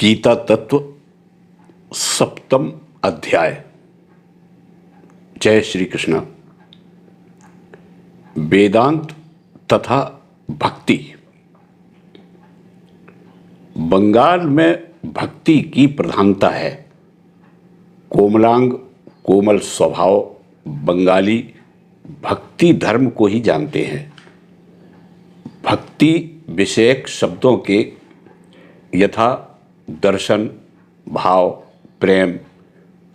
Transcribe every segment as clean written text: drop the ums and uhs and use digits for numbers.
गीता तत्व सप्तम अध्याय। जय श्री कृष्ण। वेदांत तथा भक्ति। बंगाल में भक्ति की प्रधानता है। कोमलांग कोमल स्वभाव बंगाली भक्ति धर्म को ही जानते हैं। भक्ति विषयक शब्दों के यथा दर्शन, भाव, प्रेम,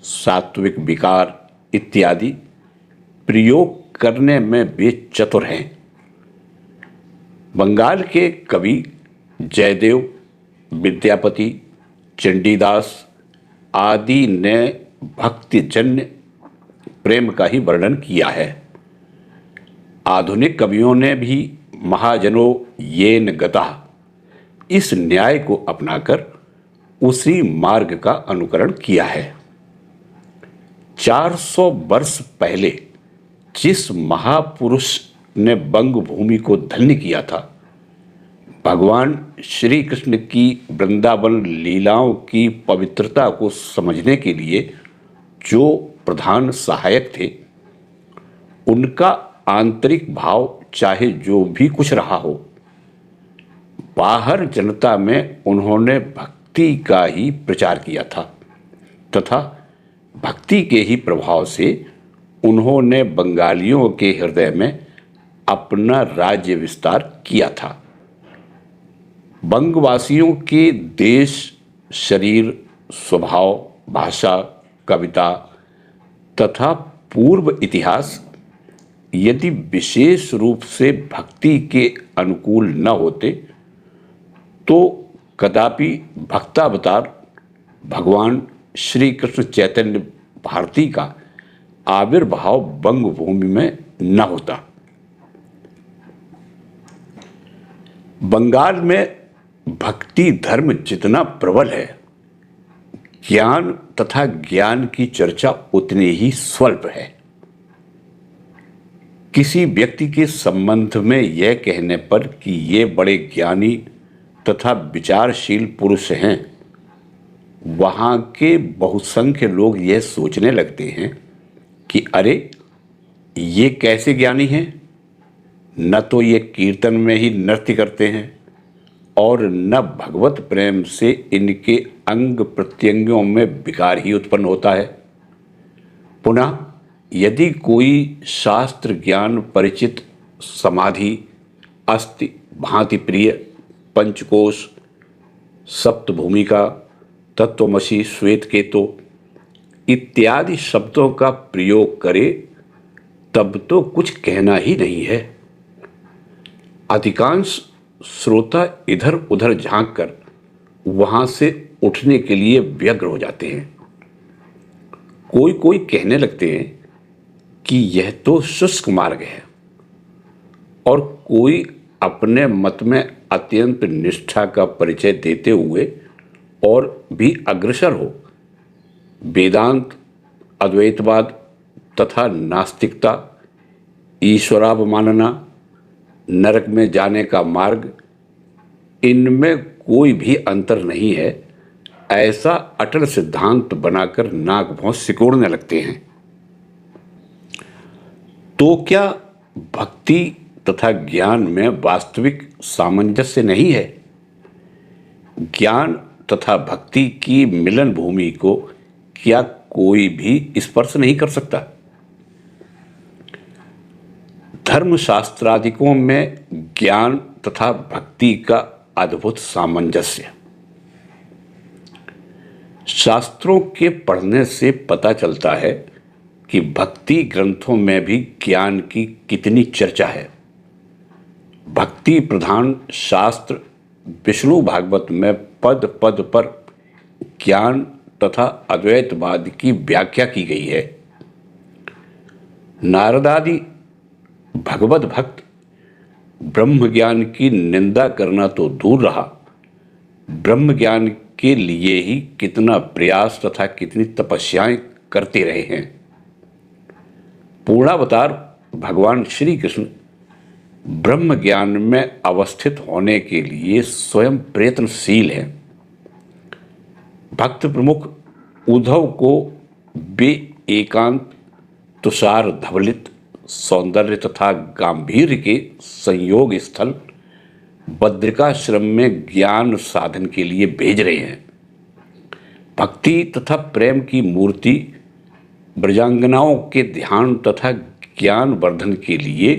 सात्विक विकार इत्यादि प्रयोग करने में वे चतुर हैं। बंगाल के कवि जयदेव, विद्यापति, चंडीदास आदि ने भक्तिजन्य प्रेम का ही वर्णन किया है। आधुनिक कवियों ने भी महाजनो येन गतः इस न्याय को अपनाकर उसी मार्ग का अनुकरण किया है। 400 वर्ष पहले जिस महापुरुष ने बंग भूमि को धन्य किया था, भगवान श्री कृष्ण की वृंदावन लीलाओं की पवित्रता को समझने के लिए जो प्रधान सहायक थे, उनका आंतरिक भाव चाहे जो भी कुछ रहा हो, बाहर जनता में उन्होंने भक्ति का ही प्रचार किया था तथा भक्ति के ही प्रभाव से उन्होंने बंगालियों के हृदय में अपना राज्य विस्तार किया था। बंगवासियों के देश, शरीर, स्वभाव, भाषा, कविता तथा पूर्व इतिहास यदि विशेष रूप से भक्ति के अनुकूल न होते तो कदापि भक्तावतार भगवान श्री कृष्ण चैतन्य भारती का आविर्भाव बंग भूमि में न होता। बंगाल में भक्ति धर्म जितना प्रबल है, ज्ञान तथा ज्ञान की चर्चा उतनी ही स्वल्प है। किसी व्यक्ति के संबंध में यह कहने पर कि ये बड़े ज्ञानी तथा विचारशील पुरुष हैं, वहाँ के बहुसंख्य लोग यह सोचने लगते हैं कि अरे ये कैसे ज्ञानी हैं, न तो ये कीर्तन में ही नृत्य करते हैं और न भगवत प्रेम से इनके अंग प्रत्यंगों में विकार ही उत्पन्न होता है। पुनः यदि कोई शास्त्र ज्ञान परिचित, समाधि, अस्ति, भांति प्रिय, पंचकोश, सप्तभूमिका, तत्वमसि, श्वेत केतो इत्यादि शब्दों का प्रयोग करे तब तो कुछ कहना ही नहीं है। अधिकांश श्रोता इधर उधर झांककर वहां से उठने के लिए व्यग्र हो जाते हैं। कोई कोई कहने लगते हैं कि यह तो शुष्क मार्ग है, और कोई अपने मत में अत्यंत निष्ठा का परिचय देते हुए और भी अग्रसर हो वेदांत, अद्वैतवाद तथा नास्तिकता, ईश्वरावमानना, नरक में जाने का मार्ग, इनमें कोई भी अंतर नहीं है, ऐसा अटल सिद्धांत बनाकर नाक भौं सिकोड़ने लगते हैं। तो क्या भक्ति तथा ज्ञान में वास्तविक सामंजस्य नहीं है? ज्ञान तथा भक्ति की मिलन भूमि को क्या कोई भी स्पर्श नहीं कर सकता? धर्मशास्त्रादिकों में ज्ञान तथा भक्ति का अद्भुत सामंजस्य। शास्त्रों के पढ़ने से पता चलता है कि भक्ति ग्रंथों में भी ज्ञान की कितनी चर्चा है। भक्ति प्रधान शास्त्र विष्णु भागवत में पद पद पर ज्ञान तथा अद्वैतवाद की व्याख्या की गई है। नारदादि भगवत भक्त ब्रह्म ज्ञान की निंदा करना तो दूर रहा, ब्रह्म ज्ञान के लिए ही कितना प्रयास तथा कितनी तपस्याएं करते रहे हैं। पूर्णावतार भगवान श्री कृष्ण ब्रह्म ज्ञान में अवस्थित होने के लिए स्वयं प्रयत्नशील हैं। भक्त प्रमुख उद्धव को वे एकांत, तुषार धवलित सौंदर्य तथा गांधीर्य के संयोग स्थल बद्रिकाश्रम में ज्ञान साधन के लिए भेज रहे हैं। भक्ति तथा प्रेम की मूर्ति ब्रजांगनाओं के ध्यान तथा ज्ञान वर्धन के लिए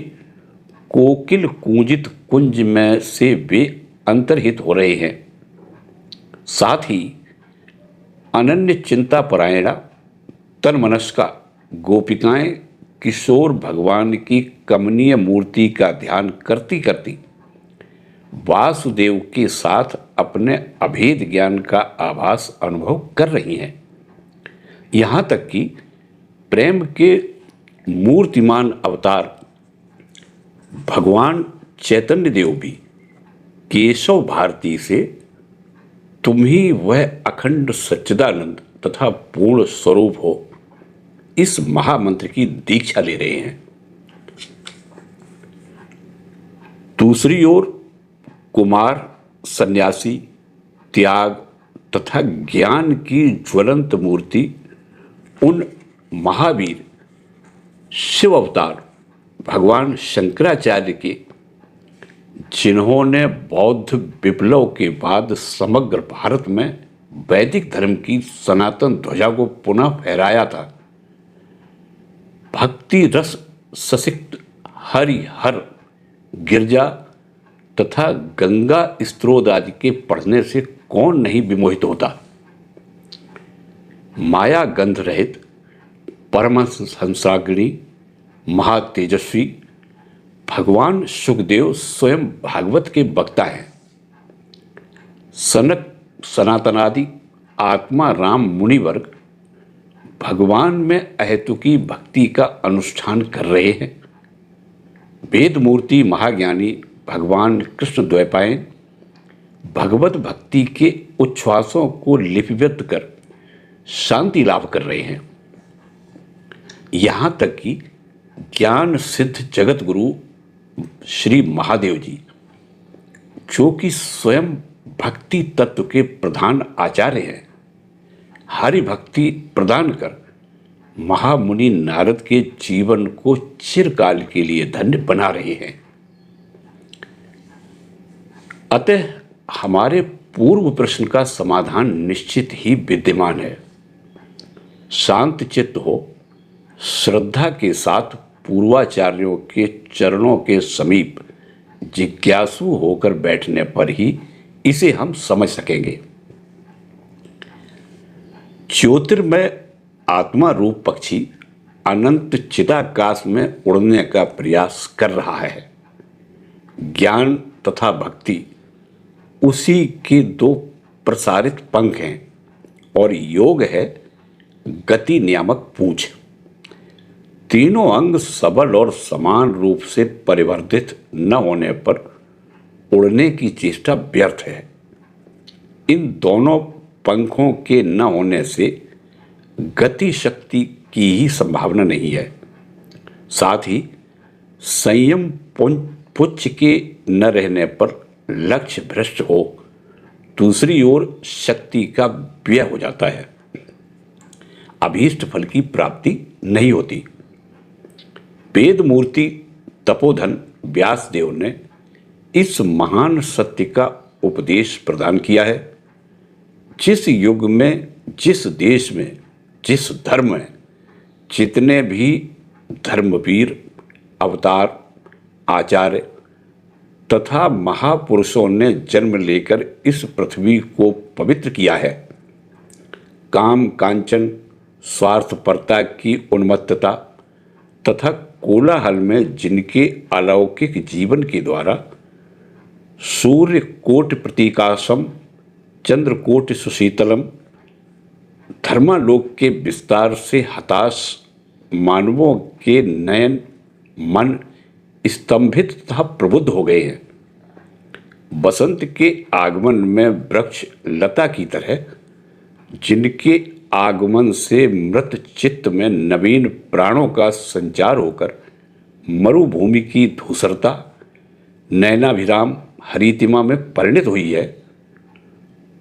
कोकिल कूंजित कुंज में से वे अंतर्हित हो रहे हैं। साथ ही अनन्य चिंता परायणा तन्मनस्का गोपिकाएं किशोर भगवान की कमनीय मूर्ति का ध्यान करती करती वासुदेव के साथ अपने अभेद ज्ञान का आभास अनुभव कर रही हैं। यहाँ तक कि प्रेम के मूर्तिमान अवतार भगवान चैतन्य देव भी केशव भारती से तुम ही वह अखंड सच्चिदानंद तथा पूर्ण स्वरूप हो, इस महामंत्र की दीक्षा ले रहे हैं। दूसरी ओर कुमार सन्यासी त्याग तथा ज्ञान की ज्वलंत मूर्ति उन महावीर शिव अवतार भगवान शंकराचार्य के, जिन्होंने बौद्ध विप्लव के बाद समग्र भारत में वैदिक धर्म की सनातन ध्वजा को पुनः फहराया था। भक्ति रस ससिक्त हरिहर गिरजा तथा गंगा स्त्रोत आदि के पढ़ने से कौन नहीं विमोहित होता। माया गंध रहित परमहंस हंसाग्नि महातेजस्वी भगवान सुखदेव स्वयं भागवत के वक्ता हैं। सनक सनातनादि आत्मा राम मुनि वर्ग भगवान में अहेतुकी भक्ति का अनुष्ठान कर रहे हैं। वेद मूर्ति महाज्ञानी भगवान कृष्ण द्वैपायन भगवत भक्ति के उच्छ्वासों को लिपिबद्ध कर शांति लाभ कर रहे हैं। यहाँ तक कि ज्ञान सिद्ध जगत गुरु श्री महादेव जी, जो कि स्वयं भक्ति तत्व के प्रधान आचार्य हैं, हरि भक्ति प्रदान कर महामुनि नारद के जीवन को चिरकाल के लिए धन्य बना रहे हैं। अतः हमारे पूर्व प्रश्न का समाधान निश्चित ही विद्यमान है। शांत चित्त हो, श्रद्धा के साथ पूर्वाचार्यों के चरणों के समीप जिज्ञासु होकर बैठने पर ही इसे हम समझ सकेंगे। ज्योतिर्मय आत्मा रूप पक्षी अनंत चिदाकाश में उड़ने का प्रयास कर रहा है। ज्ञान तथा भक्ति उसी के दो प्रसारित पंख हैं और योग है गति नियामक पूंछ। तीनों अंग सबल और समान रूप से परिवर्तित न होने पर उड़ने की चेष्टा व्यर्थ है। इन दोनों पंखों के न होने से गति शक्ति की ही संभावना नहीं है। साथ ही संयम पुच्छ के न रहने पर लक्ष्य भ्रष्ट हो, दूसरी ओर शक्ति का व्यय हो जाता है, अभीष्ट फल की प्राप्ति नहीं होती। वेद मूर्ति तपोधन व्यासदेव ने इस महान सत्य का उपदेश प्रदान किया है। जिस युग में, जिस देश में, जिस धर्म में जितने भी धर्मवीर, अवतार, आचार्य तथा महापुरुषों ने जन्म लेकर इस पृथ्वी को पवित्र किया है, काम कांचन स्वार्थपरता की उन्मत्तता तथा कोलाहल में जिनके अलौकिक जीवन के द्वारा सूर्य कोटि प्रतीकाशम चंद्रकोटि सुशीतलम धर्मालोक के विस्तार से हताश मानवों के नयन मन स्तंभित तथा प्रबुद्ध हो गए हैं। बसंत के आगमन में वृक्ष लता की तरह जिनके आगमन से मृत चित्त में नवीन प्राणों का संचार होकर मरुभूमि की धूसरता नयनाभिराम हरितिमा में परिणित हुई है,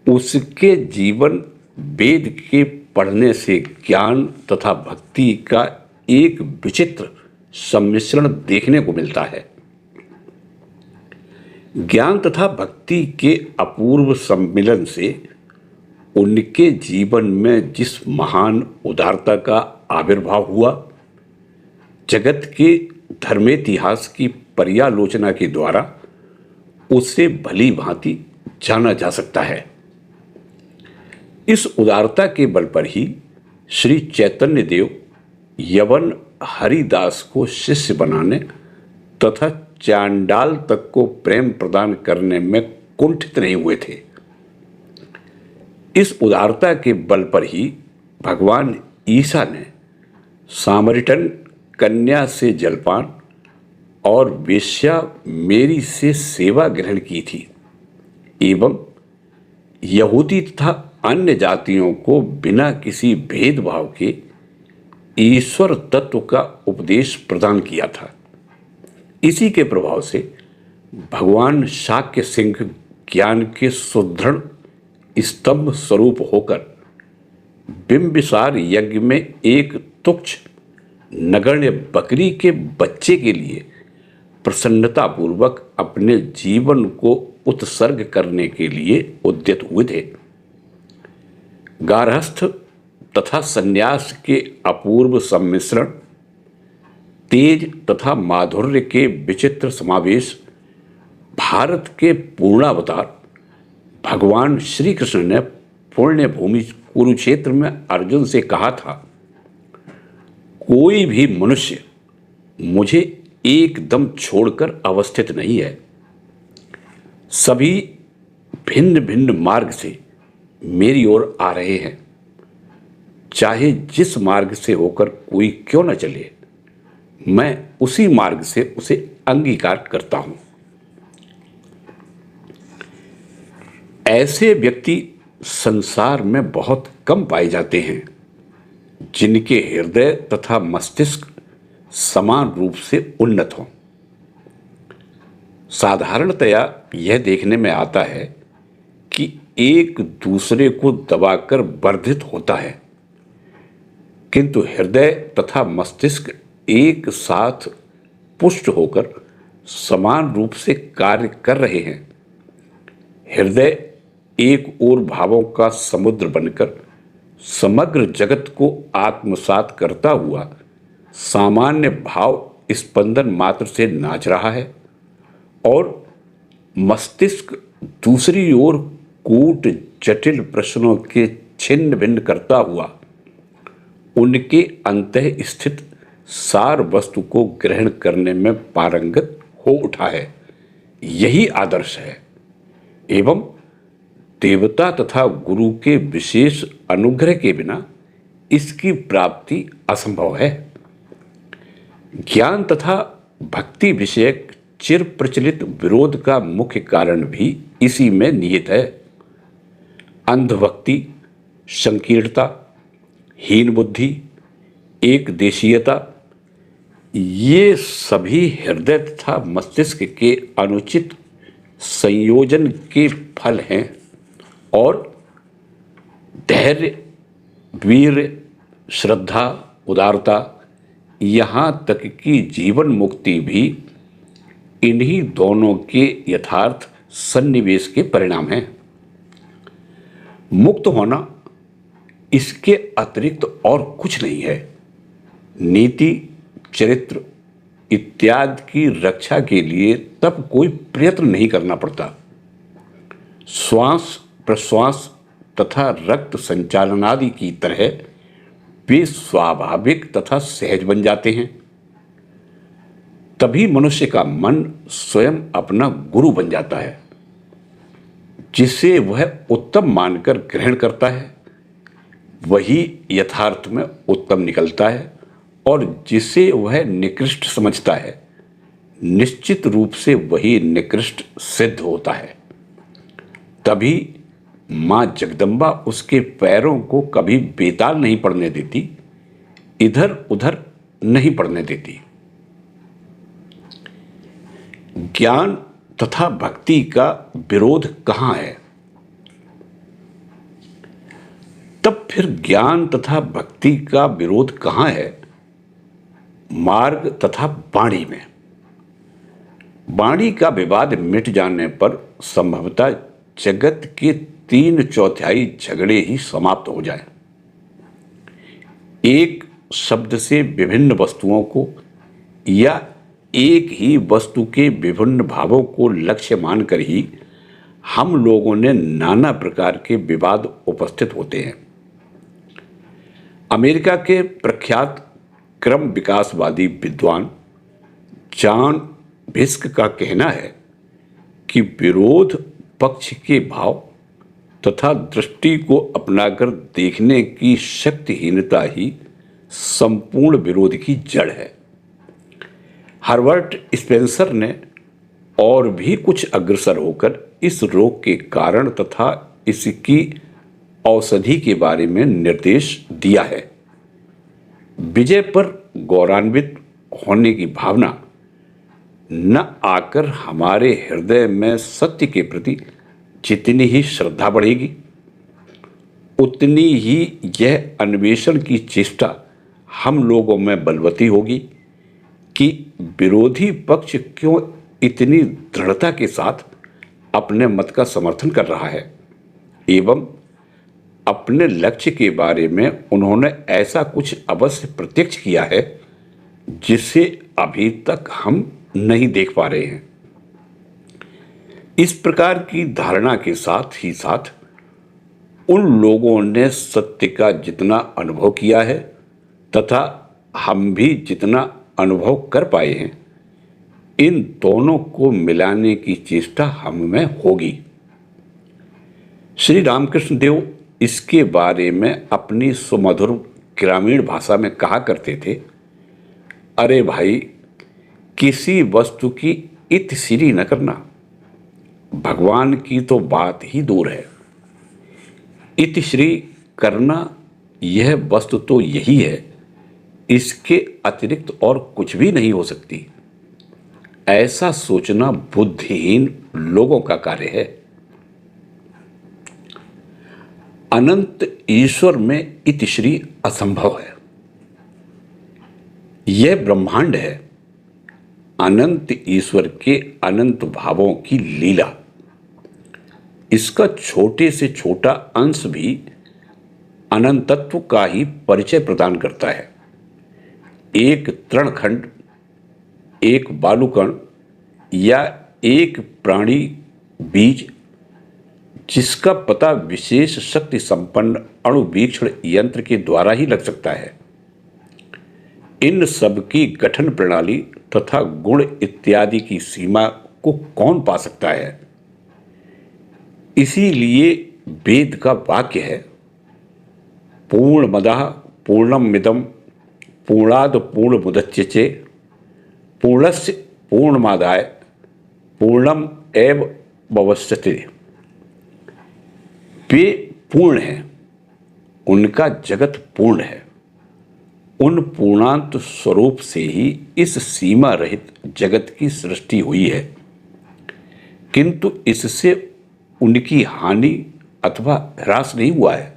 उसके जीवन वेद के पढ़ने से ज्ञान तथा भक्ति का एक विचित्र सम्मिश्रण देखने को मिलता है। ज्ञान तथा भक्ति के अपूर्व सम्मिलन से उनके जीवन में जिस महान उदारता का आविर्भाव हुआ, जगत के धर्मेतिहास की पर्यालोचना के द्वारा उसे भली भांति जाना जा सकता है। इस उदारता के बल पर ही श्री चैतन्य देव यवन हरिदास को शिष्य बनाने तथा चांडाल तक को प्रेम प्रदान करने में कुंठित नहीं हुए थे। इस उदारता के बल पर ही भगवान ईसा ने सामरिटन कन्या से जलपान और वेश्या मेरी से सेवा ग्रहण की थी एवं यहूदी तथा अन्य जातियों को बिना किसी भेदभाव के ईश्वर तत्व का उपदेश प्रदान किया था। इसी के प्रभाव से भगवान शाक्य सिंह ज्ञान के सुदृढ़ स्तंभ स्वरूप होकर बिंबिसार यज्ञ में एक तुच्छ नगण्य बकरी के बच्चे के लिए प्रसन्नतापूर्वक अपने जीवन को उत्सर्ग करने के लिए उद्यत हुए थे। गारहस्थ तथा सन्यास के अपूर्व सम्मिश्रण, तेज तथा माधुर्य के विचित्र समावेश, भारत के पूर्णावतार भगवान श्री कृष्ण ने पुण्य भूमि कुरुक्षेत्र में अर्जुन से कहा था, कोई भी मनुष्य मुझे एकदम छोड़कर अवस्थित नहीं है। सभी भिन्न भिन्न मार्ग से मेरी ओर आ रहे हैं। चाहे जिस मार्ग से होकर कोई क्यों न चले, मैं उसी मार्ग से उसे अंगीकार करता हूं। ऐसे व्यक्ति संसार में बहुत कम पाए जाते हैं जिनके हृदय तथा मस्तिष्क समान रूप से उन्नत हों। साधारणतया यह देखने में आता है कि एक दूसरे को दबाकर वर्धित होता है, किंतु हृदय तथा मस्तिष्क एक साथ पुष्ट होकर समान रूप से कार्य कर रहे हैं। हृदय एक ओर भावों का समुद्र बनकर समग्र जगत को आत्मसात करता हुआ सामान्य भाव स्पंदन मात्र से नाच रहा है, और मस्तिष्क दूसरी ओर कूट जटिल प्रश्नों के छिन्न भिन्न करता हुआ उनके अंतः स्थित सार वस्तु को ग्रहण करने में पारंगत हो उठा है। यही आदर्श है एवं देवता तथा गुरु के विशेष अनुग्रह के बिना इसकी प्राप्ति असंभव है। ज्ञान तथा भक्ति विषयक चिर प्रचलित विरोध का मुख्य कारण भी इसी में निहित है। अंधभक्ति, संकीर्णता, हीन बुद्धि, एक देशीयता, ये सभी हृदय तथा मस्तिष्क के अनुचित संयोजन के फल हैं, और धैर्य, वीर, श्रद्धा, उदारता, यहाँ तक कि जीवन मुक्ति भी इन्हीं दोनों के यथार्थ सन्निवेश के परिणाम हैं। मुक्त होना इसके अतिरिक्त और कुछ नहीं है। नीति, चरित्र इत्यादि की रक्षा के लिए तब कोई प्रयत्न नहीं करना पड़ता। श्वास प्रश्वास तथा रक्त संचालन आदि की तरह वे स्वाभाविक तथा सहज बन जाते हैं। तभी मनुष्य का मन स्वयं अपना गुरु बन जाता है, जिसे वह उत्तम मानकर ग्रहण करता है। वही यथार्थ में उत्तम निकलता है, और जिसे वह निकृष्ट समझता है निश्चित रूप से वही निकृष्ट सिद्ध होता है। तभी मां जगदम्बा उसके पैरों को कभी बेताल नहीं पड़ने देती, इधर उधर नहीं पड़ने देती। ज्ञान तथा भक्ति का विरोध कहाँ है? फिर ज्ञान तथा भक्ति का विरोध कहाँ है? मार्ग तथा वाणी में। वाणी का विवाद मिट जाने पर संभवतः जगत के 3/4 झगड़े ही समाप्त हो जाए। एक शब्द से विभिन्न वस्तुओं को या एक ही वस्तु के विभिन्न भावों को लक्ष्य मानकर ही हम लोगों ने नाना प्रकार के विवाद उपस्थित होते हैं। अमेरिका के प्रख्यात क्रम विकासवादी विद्वान जॉन भिस्क का कहना है कि विरोध पक्ष के भाव तथा दृष्टि को अपनाकर देखने की शक्तिहीनता ही संपूर्ण विरोध की जड़ है। हर्बर्ट स्पेंसर ने और भी कुछ अग्रसर होकर इस रोग के कारण तथा इसकी औषधि के बारे में निर्देश दिया है। विजय पर गौरवान्वित होने की भावना न आकर हमारे हृदय में सत्य के प्रति जितनी ही श्रद्धा बढ़ेगी, उतनी ही यह अन्वेषण की चेष्टा हम लोगों में बलवती होगी कि विरोधी पक्ष क्यों इतनी दृढ़ता के साथ अपने मत का समर्थन कर रहा है एवं अपने लक्ष्य के बारे में उन्होंने ऐसा कुछ अवश्य प्रत्यक्ष किया है जिसे अभी तक हम नहीं देख पा रहे हैं। इस प्रकार की धारणा के साथ ही साथ उन लोगों ने सत्य का जितना अनुभव किया है तथा हम भी जितना अनुभव कर पाए हैं, इन दोनों को मिलाने की चेष्टा हम में होगी। श्री रामकृष्ण देव इसके बारे में अपनी सुमधुर ग्रामीण भाषा में कहा करते थे, अरे भाई, किसी वस्तु की इतश्री न करना, भगवान की तो बात ही दूर है। इतश्री करना यह वस्तु तो यही है, इसके अतिरिक्त और कुछ भी नहीं हो सकती। ऐसा सोचना बुद्धिहीन लोगों का कार्य है। अनंत ईश्वर में इतिश्री असंभव है। यह ब्रह्मांड है, अनंत ईश्वर के अनंत भावों की लीला। इसका छोटे से छोटा अंश भी अनंतत्व का ही परिचय प्रदान करता है। एक तृणखंड, एक बालुकण या एक प्राणी बीज, जिसका पता विशेष शक्ति संपन्न अणुवीक्षण यंत्र के द्वारा ही लग सकता है, इन सब की गठन प्रणाली तथा गुण इत्यादि की सीमा को कौन पा सकता है? इसीलिए वेद का वाक्य है, पूर्णमदः पूर्णमिदं पूर्णाद पूर्णमुदच्यते पूर्णस्य पूर्णमादाय पूर्णम एव भविष्यति। वे पूर्ण हैं, उनका जगत पूर्ण है। उन पूर्णांत स्वरूप से ही इस सीमा रहित जगत की सृष्टि हुई है, किंतु इससे उनकी हानि अथवा ह्रास नहीं हुआ है,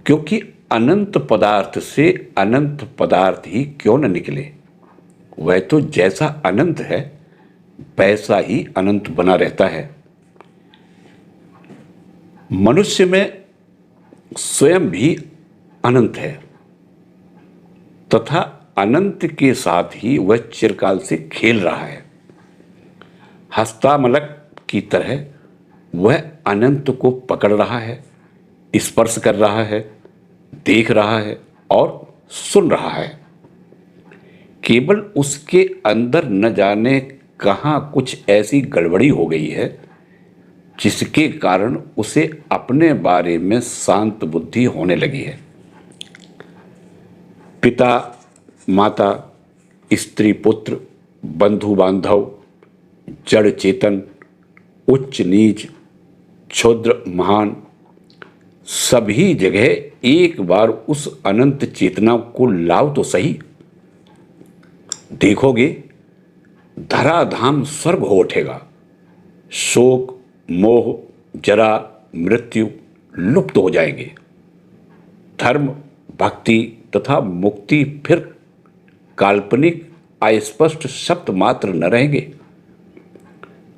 क्योंकि अनंत पदार्थ से अनंत पदार्थ ही क्यों न निकले, वह तो जैसा अनंत है वैसा ही अनंत बना रहता है। मनुष्य में स्वयं भी अनंत है तथा अनंत के साथ ही वह चिरकाल से खेल रहा है। हस्तामलक की तरह वह अनंत को पकड़ रहा है, स्पर्श कर रहा है, देख रहा है और सुन रहा है। केवल उसके अंदर न जाने कहाँ कुछ ऐसी गड़बड़ी हो गई है जिसके कारण उसे अपने बारे में शांत बुद्धि होने लगी है। पिता, माता, स्त्री, पुत्र, बंधु बांधव, जड़ चेतन, उच्च नीच, क्षुद्र महान, सभी जगह एक बार उस अनंत चेतना को लाओ तो सही। देखोगे धराधाम स्वर्ग हो उठेगा। शोक, मोह, जरा, मृत्यु लुप्त हो जाएंगे। धर्म, भक्ति तथा मुक्ति फिर काल्पनिक अस्पष्ट शब्द मात्र न रहेंगे।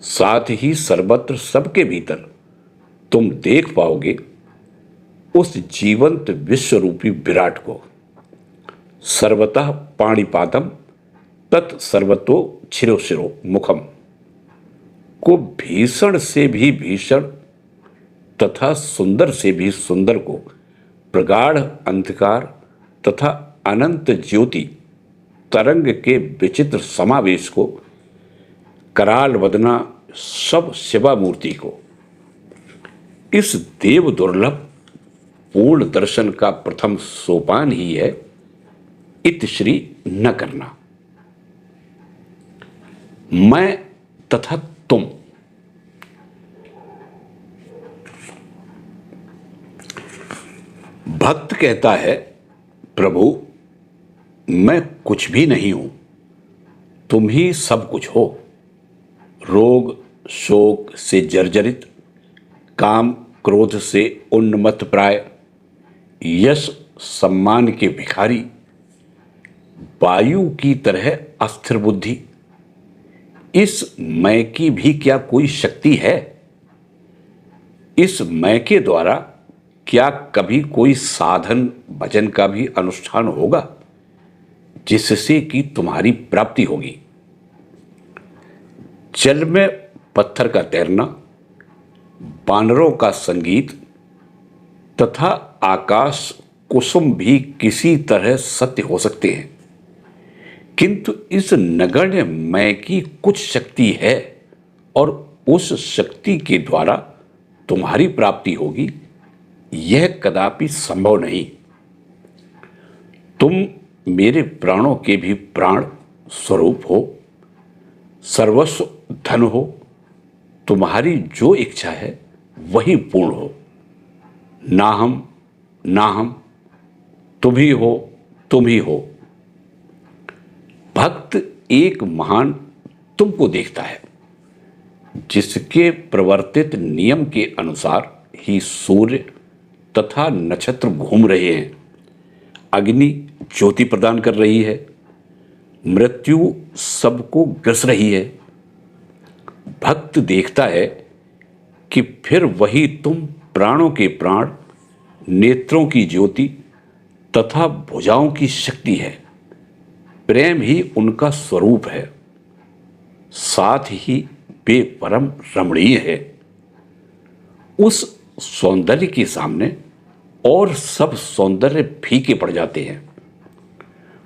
साथ ही सर्वत्र सबके भीतर तुम देख पाओगे उस जीवंत विश्व रूपी विराट को। सर्वतः पाणिपादम तत् सर्वतो छिरो शिरो मुखम को भीषण से भी भीषण तथा सुंदर से भी सुंदर को, प्रगाढ़ अंधकार तथा अनंत ज्योति तरंग के विचित्र समावेश को, कराल वदना सब शिवा मूर्ति को, इस देव दुर्लभ पूर्ण दर्शन का प्रथम सोपान ही है इत श्री न करना। मैं तथा तुम, भक्त कहता है प्रभु मैं कुछ भी नहीं हूं, तुम ही सब कुछ हो। रोग शोक से जर्जरित, काम क्रोध से उन्मत्त प्राय, यश सम्मान के भिखारी, वायु की तरह अस्थिर बुद्धि, इस मैं की भी क्या कोई शक्ति है? इस मैं के द्वारा क्या कभी कोई साधन भजन का भी अनुष्ठान होगा जिससे कि तुम्हारी प्राप्ति होगी? जल में पत्थर का तैरना, बानरों का संगीत तथा आकाश कुसुम भी किसी तरह सत्य हो सकते हैं, किंतु इस नगण्य मैं की कुछ शक्ति है और उस शक्ति के द्वारा तुम्हारी प्राप्ति होगी, यह कदापि संभव नहीं। तुम मेरे प्राणों के भी प्राण स्वरूप हो, सर्वस्व धन हो, तुम्हारी जो इच्छा है वही पूर्ण हो। ना हम, तुम ही हो, तुम ही हो। भक्त एक महान तुमको देखता है, जिसके प्रवर्तित नियम के अनुसार ही सूर्य तथा नक्षत्र घूम रहे हैं, अग्नि ज्योति प्रदान कर रही है, मृत्यु सबको ग्रस रही है। भक्त देखता है कि फिर वही तुम प्राणों के प्राण, नेत्रों की ज्योति तथा भुजाओं की शक्ति है। प्रेम ही उनका स्वरूप है, साथ ही वे परम रमणीय है। उस सौंदर्य के सामने और सब सौंदर्य फीके पड़ जाते हैं।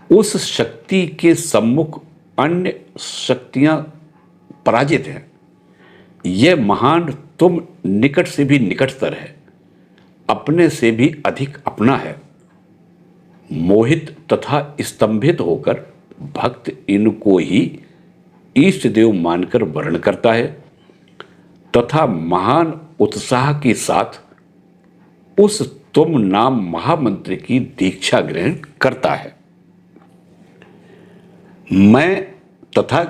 उस शक्ति के सम्मुख अन्य शक्तियां पराजित हैं। यह महान तुम निकट से भी निकटतर है, अपने से भी अधिक अपना है। मोहित तथा स्तंभित होकर भक्त इनको ही इष्ट देव मानकर वर्ण करता है तथा महान उत्साह के साथ उस तुम नाम महामंत्र की दीक्षा ग्रहण करता है। मैं तथा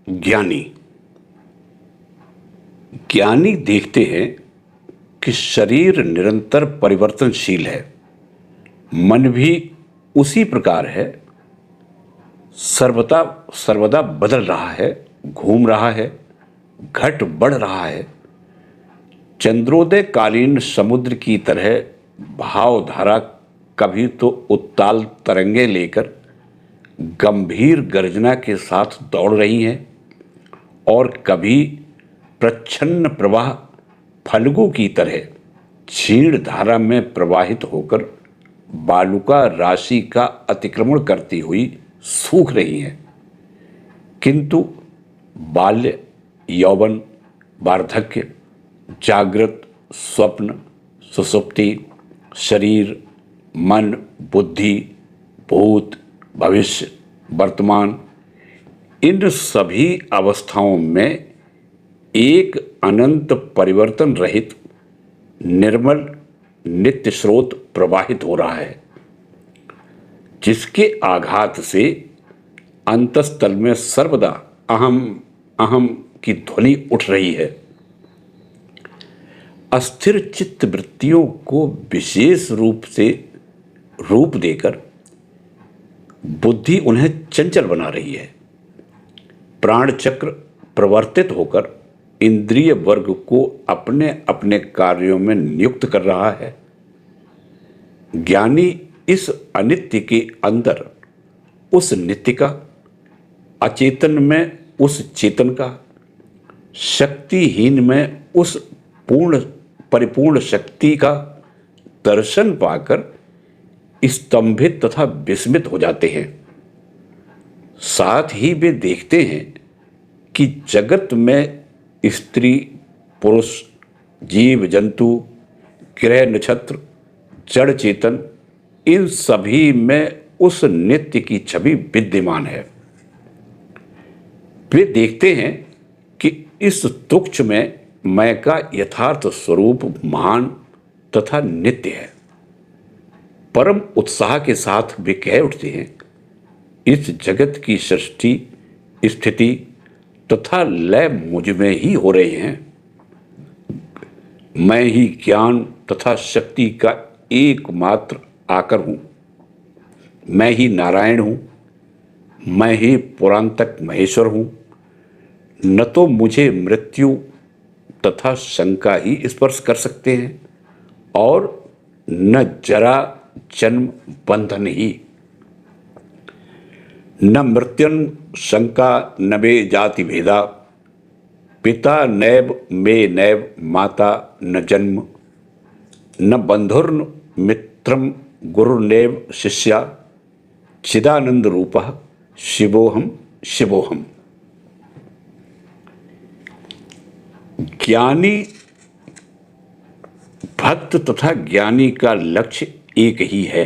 ज्ञानी देखते हैं कि शरीर निरंतर परिवर्तनशील है, मन भी उसी प्रकार है, सर्वदा बदल रहा है, घूम रहा है, घट बढ़ रहा है। चंद्रोदय कालीन समुद्र की तरह भावधारा कभी तो उत्ताल तरंगे लेकर गंभीर गर्जना के साथ दौड़ रही हैं और कभी प्रच्छन्न प्रवाह फल्गु की तरह क्षीण धारा में प्रवाहित होकर बालुका राशि का अतिक्रमण करती हुई सूख रही हैं। किंतु बाल्य, यौवन, वार्धक्य, जागृत, स्वप्न, सुषुप्ति, शरीर, मन, बुद्धि, भूत, भविष्य, वर्तमान, इन सभी अवस्थाओं में एक अनंत परिवर्तन रहित निर्मल नित्य स्रोत प्रवाहित हो रहा है, जिसके आघात से अंतस्तल में सर्वदा अहम अहम की ध्वनि उठ रही है। अस्थिर चित्त वृत्तियों को विशेष रूप से रूप देकर बुद्धि उन्हें चंचल बना रही है। प्राण चक्र प्रवर्तित होकर इंद्रिय वर्ग को अपने अपने कार्यों में नियुक्त कर रहा है। ज्ञानी इस अनित्य के अंदर उस नित्य का, अचेतन में उस चेतन का, शक्तिहीन में उस परिपूर्ण शक्ति का दर्शन पाकर स्तंभित तथा विस्मित हो जाते हैं। साथ ही वे देखते हैं कि जगत में स्त्री पुरुष, जीव जंतु, ग्रह नक्षत्र, जड़ चेतन, इन सभी में उस नित्य की छवि विद्यमान है। वे देखते हैं कि इस तुच्छ में मैं का यथार्थ स्वरूप महान तथा नित्य है। परम उत्साह के साथ वे कह उठते हैं, इस जगत की सृष्टि, स्थिति तथा लय मुझ में ही हो रहे हैं। मैं ही ज्ञान तथा शक्ति का एकमात्र आकर हूँ। मैं ही नारायण हूँ। मैं ही पुरांतक महेश्वर हूँ। न तो मुझे मृत्यु तथा शंका ही स्पर्श कर सकते हैं और न जरा जन्म बंधन ही। न मृत्युन शंका न मे जाति भेदा, पिता नैव मे नैव माता न जन्म, न बंधुर्न मित्रम गुरुर्नैव शिष्या, चिदानंद रूपः शिवोहम शिवोहम। ज्ञानी भक्त तथा ज्ञानी का लक्ष्य एक ही है।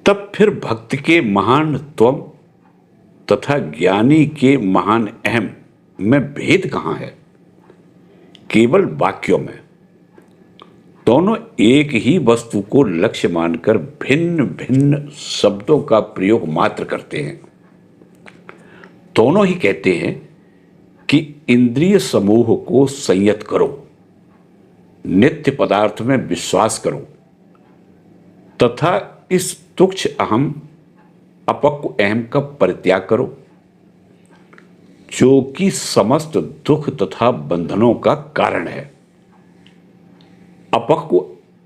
तब फिर भक्त के महान त्वम तथा ज्ञानी के महान अहम में भेद कहाँ है? केवल वाक्यों में। दोनों एक ही वस्तु को लक्ष्य मानकर भिन्न भिन्न शब्दों का प्रयोग मात्र करते हैं। दोनों ही कहते हैं कि इंद्रिय समूह को संयत करो, नित्य पदार्थ में विश्वास करो तथा इस तुच्छ अहम अपक्व अहम का परित्याग करो, जो कि समस्त दुख तथा बंधनों का कारण है। अपक्व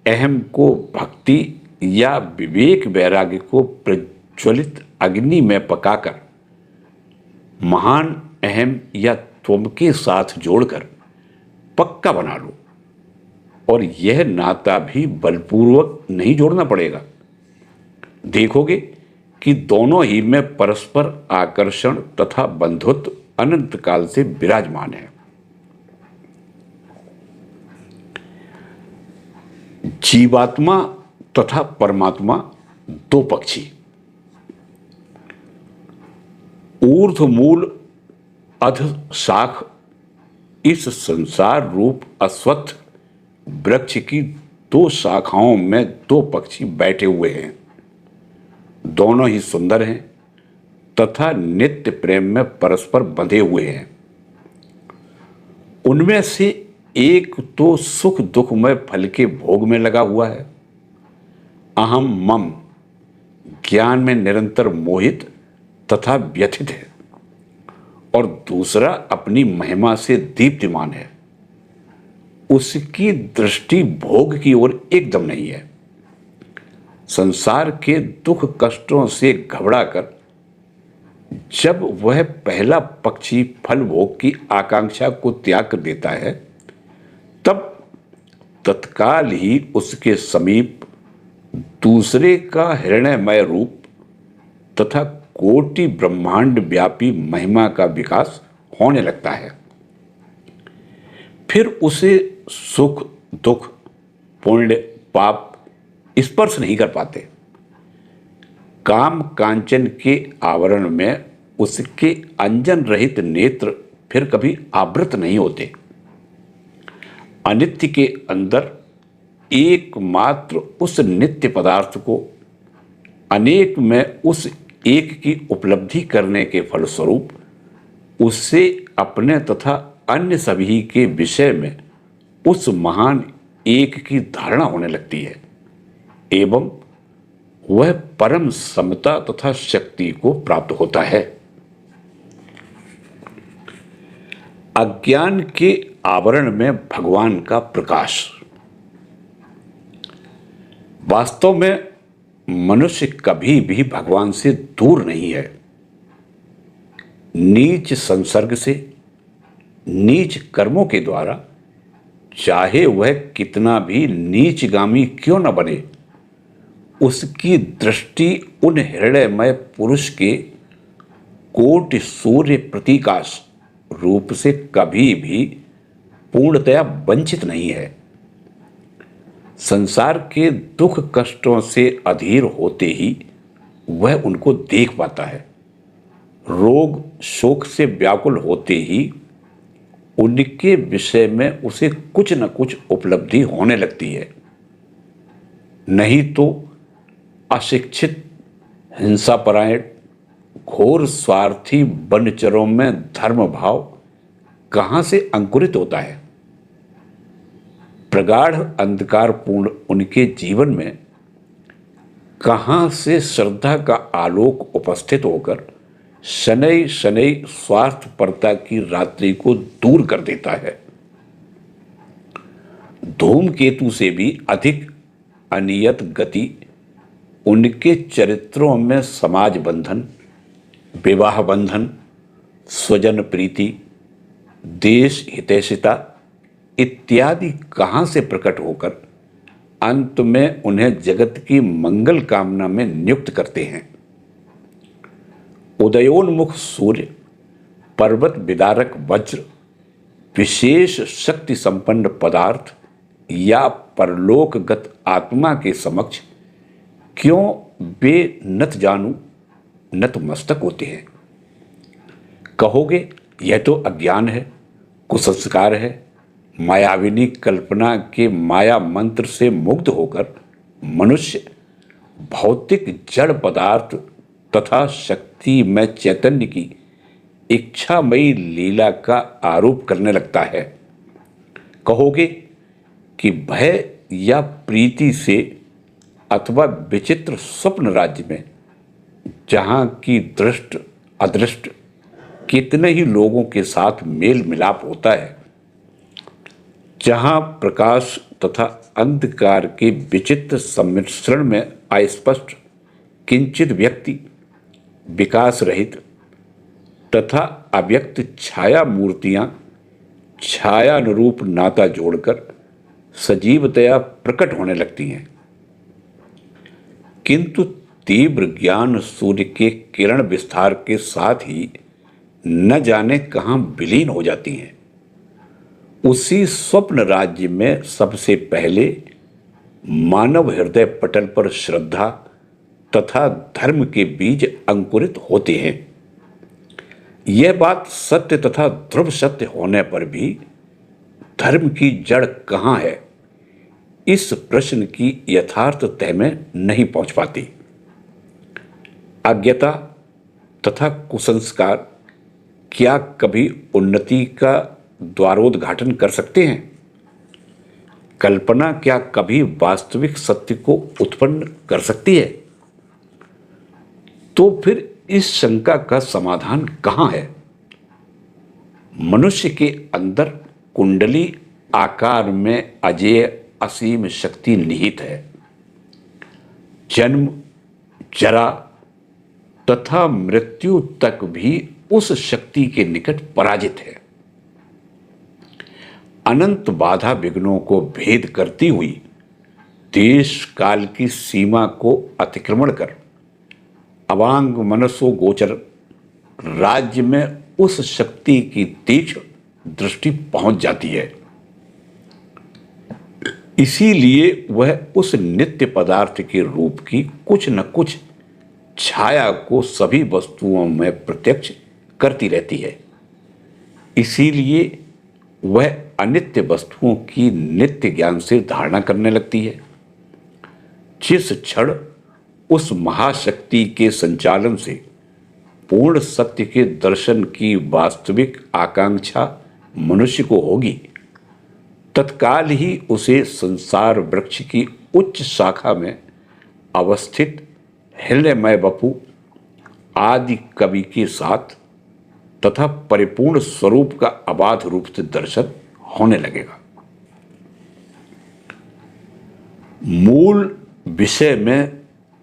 अहम को भक्ति या विवेक वैराग्य को प्रज्वलित अग्नि में पकाकर महान अहम या त्वम के साथ जोड़कर पक्का बना लो। और यह नाता भी बलपूर्वक नहीं जोड़ना पड़ेगा। देखोगे कि दोनों ही में परस्पर आकर्षण तथा बंधुत्व अनंत काल से विराजमान है। जीवात्मा तथा परमात्मा दो पक्षी, ऊर्ध्व मूल अध शाख, इस संसार रूप अश्वत्थ वृक्ष की दो शाखाओं में दो पक्षी बैठे हुए हैं। दोनों ही सुंदर हैं तथा नित्य प्रेम में परस्पर बंधे हुए हैं। उनमें से एक तो सुख दुखमय फल के भोग में लगा हुआ है, अहम मम ज्ञान में निरंतर मोहित तथा व्यथित है, और दूसरा अपनी महिमा से दीप्तिमान है। उसकी दृष्टि भोग की ओर एकदम नहीं है। संसार के दुख कष्टों से घबराकर जब वह पहला पक्षी फल भोग की आकांक्षा को त्याग कर देता है, तब तत्काल ही उसके समीप दूसरे का हिरण्यमय रूप तथा कोटि ब्रह्मांड व्यापी महिमा का विकास होने लगता है। फिर उसे सुख दुख पुण्य पाप स्पर्श नहीं कर पाते। काम कांचन के आवरण में उसके अंजन रहित नेत्र फिर कभी आवृत नहीं होते। अनित्य के अंदर एकमात्र उस नित्य पदार्थ को अनेक में उस एक की उपलब्धि करने के फलस्वरूप उससे अपने तथा अन्य सभी के विषय में उस महान एक की धारणा होने लगती है। एवं वह परम समता तथा शक्ति को प्राप्त होता है। अज्ञान के आवरण में भगवान का प्रकाश। वास्तव में मनुष्य कभी भी भगवान से दूर नहीं है। नीच संसर्ग से, नीच कर्मों के द्वारा, चाहे वह कितना भी नीचगामी क्यों न बने, उसकी दृष्टि उन हृदयमय पुरुष के कोटि सूर्य प्रकाश रूप से कभी भी पूर्णतया वंचित नहीं है। संसार के दुख कष्टों से अधीर होते ही वह उनको देख पाता है। रोग शोक से व्याकुल होते ही उनके विषय में उसे कुछ न कुछ उपलब्धि होने लगती है। नहीं तो अशिक्षित, हिंसापरायण, घोर स्वार्थी वनचरों में धर्म भाव कहां से अंकुरित होता है। प्रगाढ़ अंधकारपूर्ण उनके जीवन में कहां से श्रद्धा का आलोक उपस्थित होकर शनै शनै स्वार्थपरता की रात्रि को दूर कर देता है। धूमकेतु से भी अधिक अनियत गति उनके चरित्रों में समाज बंधन, विवाह बंधन, स्वजन प्रीति, देश हितैषिता इत्यादि कहां से प्रकट होकर अंत में उन्हें जगत की मंगल कामना में नियुक्त करते हैं। उदयोन्मुख सूर्य, पर्वत विदारक वज्र, विशेष शक्ति संपन्न पदार्थ या परलोकगत आत्मा के समक्ष क्यों वे नत जानू नतमस्तक होते हैं। कहोगे यह तो अज्ञान है, कुसंस्कार है, मायाविनी कल्पना के माया मंत्र से मुग्ध होकर मनुष्य भौतिक जड़ पदार्थ तथा शक्ति में चैतन्य की इच्छामयी लीला का आरोप करने लगता है। कहोगे कि भय या प्रीति से अथवा विचित्र स्वप्न राज्य में, जहां की दृष्ट अदृष्ट कितने ही लोगों के साथ मेल मिलाप होता है, जहां प्रकाश तथा अंधकार के विचित्र सम्मिश्रण में अस्पष्ट किंचित व्यक्ति, विकास रहित तथा अव्यक्त छाया मूर्तियां छायानुरूप नाता जोड़कर सजीवतया प्रकट होने लगती हैं। किंतु तीव्र ज्ञान सूर्य के किरण विस्तार के साथ ही न जाने कहां विलीन हो जाती हैं। उसी स्वप्न राज्य में सबसे पहले मानव हृदय पटल पर श्रद्धा तथा धर्म के बीज अंकुरित होते हैं। यह बात सत्य तथा ध्रुव सत्य होने पर भी धर्म की जड़ कहां है, इस प्रश्न की यथार्थ तह में नहीं पहुंच पाती। अज्ञता तथा कुसंस्कार क्या कभी उन्नति का द्वारोद्घाटन कर सकते हैं? कल्पना क्या कभी वास्तविक सत्य को उत्पन्न कर सकती है? तो फिर इस शंका का समाधान कहां है? मनुष्य के अंदर कुंडली आकार में अजेय असीम शक्ति निहित है। जन्म, जरा तथा मृत्यु तक भी उस शक्ति के निकट पराजित है। अनंत बाधा विघ्नों को भेद करती हुई देश काल की सीमा को अतिक्रमण कर अवांग मनसो गोचर राज्य में उस शक्ति की तीक्ष्ण दृष्टि पहुंच जाती है। इसीलिए वह उस नित्य पदार्थ के रूप की कुछ न कुछ छाया को सभी वस्तुओं में प्रत्यक्ष करती रहती है। इसीलिए वह अनित्य वस्तुओं की नित्य ज्ञान से धारणा करने लगती है। जिस क्षण उस महाशक्ति के संचालन से पूर्ण सत्य के दर्शन की वास्तविक आकांक्षा मनुष्य को होगी, तत्काल ही उसे संसार वृक्ष की उच्च शाखा में अवस्थित हृदयमय वपु आदि कवि के साथ तथा परिपूर्ण स्वरूप का अबाध रूप से दर्शन होने लगेगा। मूल विषय में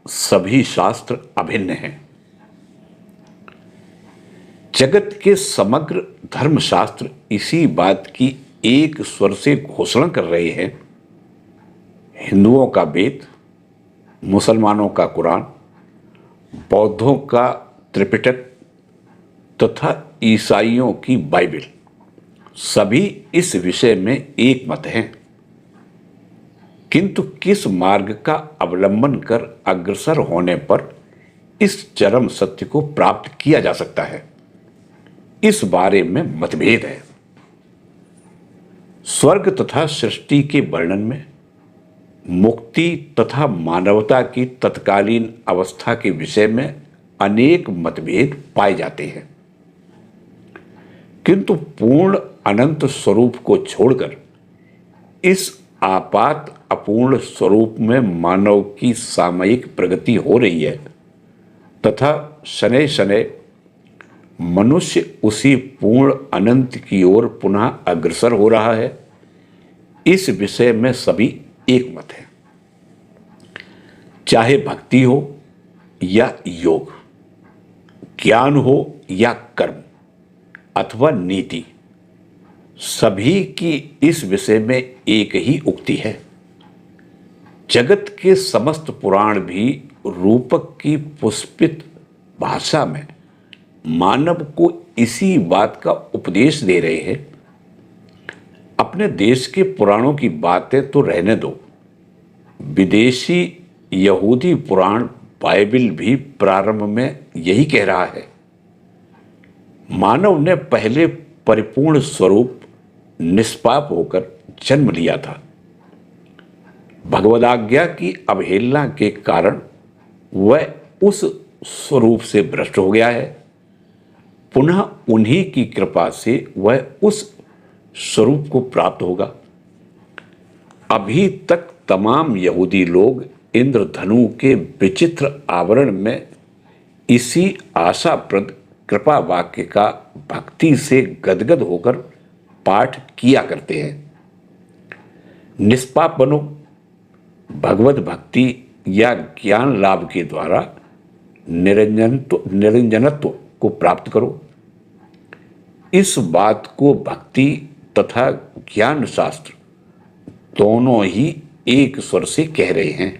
सभी शास्त्र अभिन्न हैं। जगत के समग्र धर्मशास्त्र इसी बात की एक स्वर से घोषणा कर रहे हैं। हिंदुओं का वेद, मुसलमानों का कुरान, बौद्धों का त्रिपिटक तथा ईसाइयों की बाइबल, सभी इस विषय में एक मत हैं। किंतु किस मार्ग का अवलंबन कर अग्रसर होने पर इस चरम सत्य को प्राप्त किया जा सकता है, इस बारे में मतभेद है। स्वर्ग तथा सृष्टि के वर्णन में, मुक्ति तथा मानवता की तत्कालीन अवस्था के विषय में अनेक मतभेद पाए जाते हैं। किंतु पूर्ण अनंत स्वरूप को छोड़कर इस आपात अपूर्ण स्वरूप में मानव की सामयिक प्रगति हो रही है तथा शनै शनै मनुष्य उसी पूर्ण अनंत की ओर पुनः अग्रसर हो रहा है, इस विषय में सभी एक मत है। चाहे भक्ति हो या योग, ज्ञान हो या कर्म अथवा नीति, सभी की इस विषय में एक ही उक्ति है। जगत के समस्त पुराण भी रूपक की पुष्पित भाषा में मानव को इसी बात का उपदेश दे रहे हैं। अपने देश के पुराणों की बातें तो रहने दो, विदेशी यहूदी पुराण बाइबल भी प्रारंभ में यही कह रहा है। मानव ने पहले परिपूर्ण स्वरूप निष्पाप होकर जन्म लिया था। भगवदाज्ञा की अवहेलना के कारण वह उस स्वरूप से भ्रष्ट हो गया है। पुनः उन्हीं की कृपा से वह उस स्वरूप को प्राप्त होगा। अभी तक तमाम यहूदी लोग इंद्रधनु के विचित्र आवरण में इसी आशाप्रद कृपा वाक्य का भक्ति से गदगद होकर पाठ किया करते हैं। निष्पाप बनो, भगवत भक्ति या ज्ञान लाभ के द्वारा निरंजनत्व को प्राप्त करो। इस बात को भक्ति तथा ज्ञान शास्त्र दोनों ही एक स्वर से कह रहे हैं।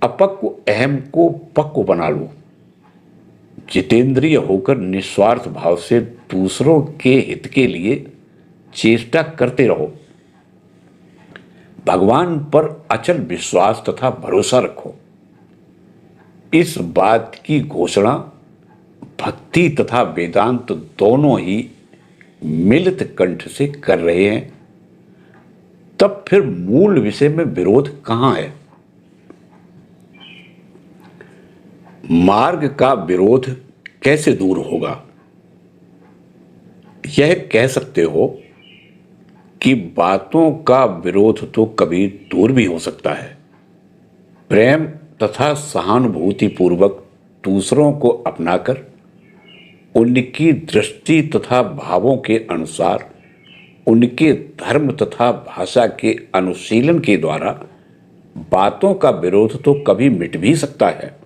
अपक्व अहम को पक्व बना लो, जितेंद्रिय होकर निस्वार्थ भाव से दूसरों के हित के लिए चेष्टा करते रहो। भगवान पर अचल विश्वास तथा भरोसा रखो। इस बात की घोषणा भक्ति तथा वेदांत दोनों ही मिलित कंठ से कर रहे हैं। तब फिर मूल विषय में विरोध कहां है? मार्ग का विरोध कैसे दूर होगा? यह कह सकते हो कि बातों का विरोध तो कभी दूर भी हो सकता है। प्रेम तथा सहानुभूति पूर्वक दूसरों को अपनाकर उनकी दृष्टि तथा भावों के अनुसार उनके धर्म तथा भाषा के अनुशीलन के द्वारा बातों का विरोध तो कभी मिट भी सकता है।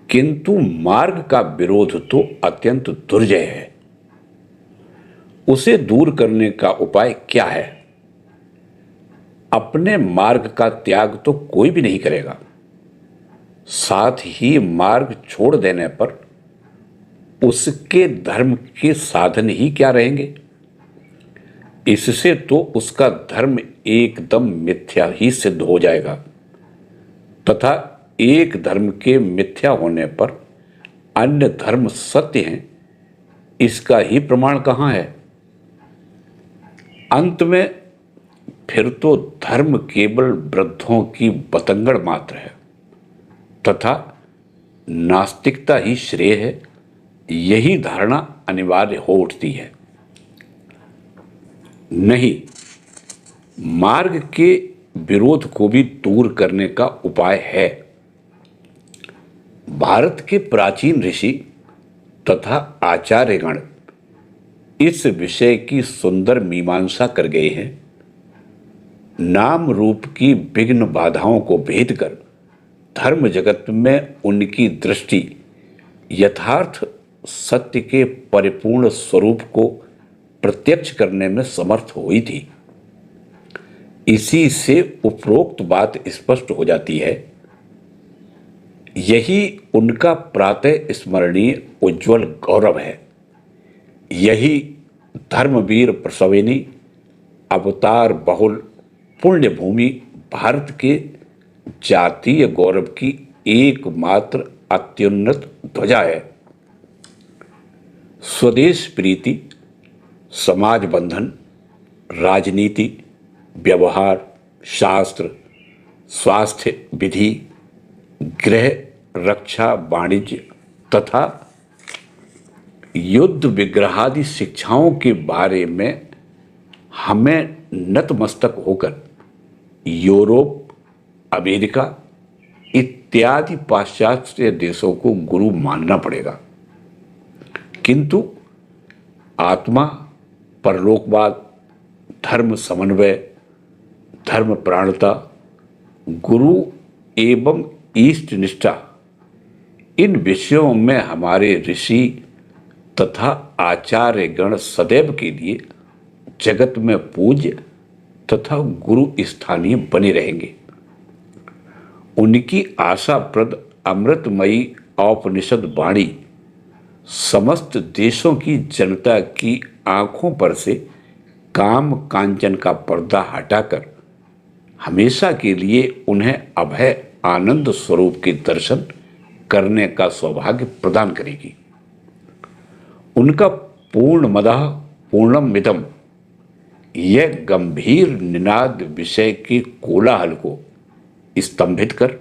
किंतु मार्ग का विरोध तो अत्यंत दुर्जय है। उसे दूर करने का उपाय क्या है? अपने मार्ग का त्याग तो कोई भी नहीं करेगा। साथ ही मार्ग छोड़ देने पर उसके धर्म के साधन ही क्या रहेंगे? इससे तो उसका धर्म एकदम मिथ्या ही सिद्ध हो जाएगा तथा एक धर्म के मिथ्या होने पर अन्य धर्म सत्य हैं, इसका ही प्रमाण कहाँ है? अंत में फिर तो धर्म केवल वृद्धों की बतंगड़ मात्र है तथा नास्तिकता ही श्रेय है, यही धारणा अनिवार्य हो उठती है। नहीं, मार्ग के विरोध को भी दूर करने का उपाय है। भारत के प्राचीन ऋषि तथा आचार्यगण इस विषय की सुंदर मीमांसा कर गए हैं। नाम रूप की विघ्न बाधाओं को भेद कर धर्म जगत में उनकी दृष्टि यथार्थ सत्य के परिपूर्ण स्वरूप को प्रत्यक्ष करने में समर्थ हुई थी। इसी से उपरोक्त बात स्पष्ट हो जाती है। यही उनका प्रातः स्मरणीय उज्ज्वल गौरव है। यही धर्मवीर प्रसविनी अवतार बहुल पुण्य भूमि भारत के जातीय गौरव की एकमात्र अत्युन्नत ध्वजा है। स्वदेश प्रीति, समाज बंधन, राजनीति, व्यवहार, शास्त्र, स्वास्थ्य विधि, गृह रक्षा, वाणिज्य तथा युद्ध विग्रहादि शिक्षाओं के बारे में हमें नतमस्तक होकर यूरोप, अमेरिका इत्यादि पाश्चात्य देशों को गुरु मानना पड़ेगा। किंतु आत्मा, परलोकवाद, धर्म समन्वय, धर्म प्राणता, गुरु एवं ईष्ट निष्ठा, इन विषयों में हमारे ऋषि तथा आचार्यगण सदैव के लिए जगत में पूज्य तथा गुरु स्थानीय बने रहेंगे। उनकी आशाप्रद अमृतमयी औपनिषद वाणी समस्त देशों की जनता की आंखों पर से काम कांचन का पर्दा हटाकर हमेशा के लिए उन्हें अभय आनंद स्वरूप के दर्शन करने का सौभाग्य प्रदान करेगी। उनका पूर्णमदः पूर्णमिदम् यह गंभीर निनाद विषय के कोलाहल को स्तंभित कर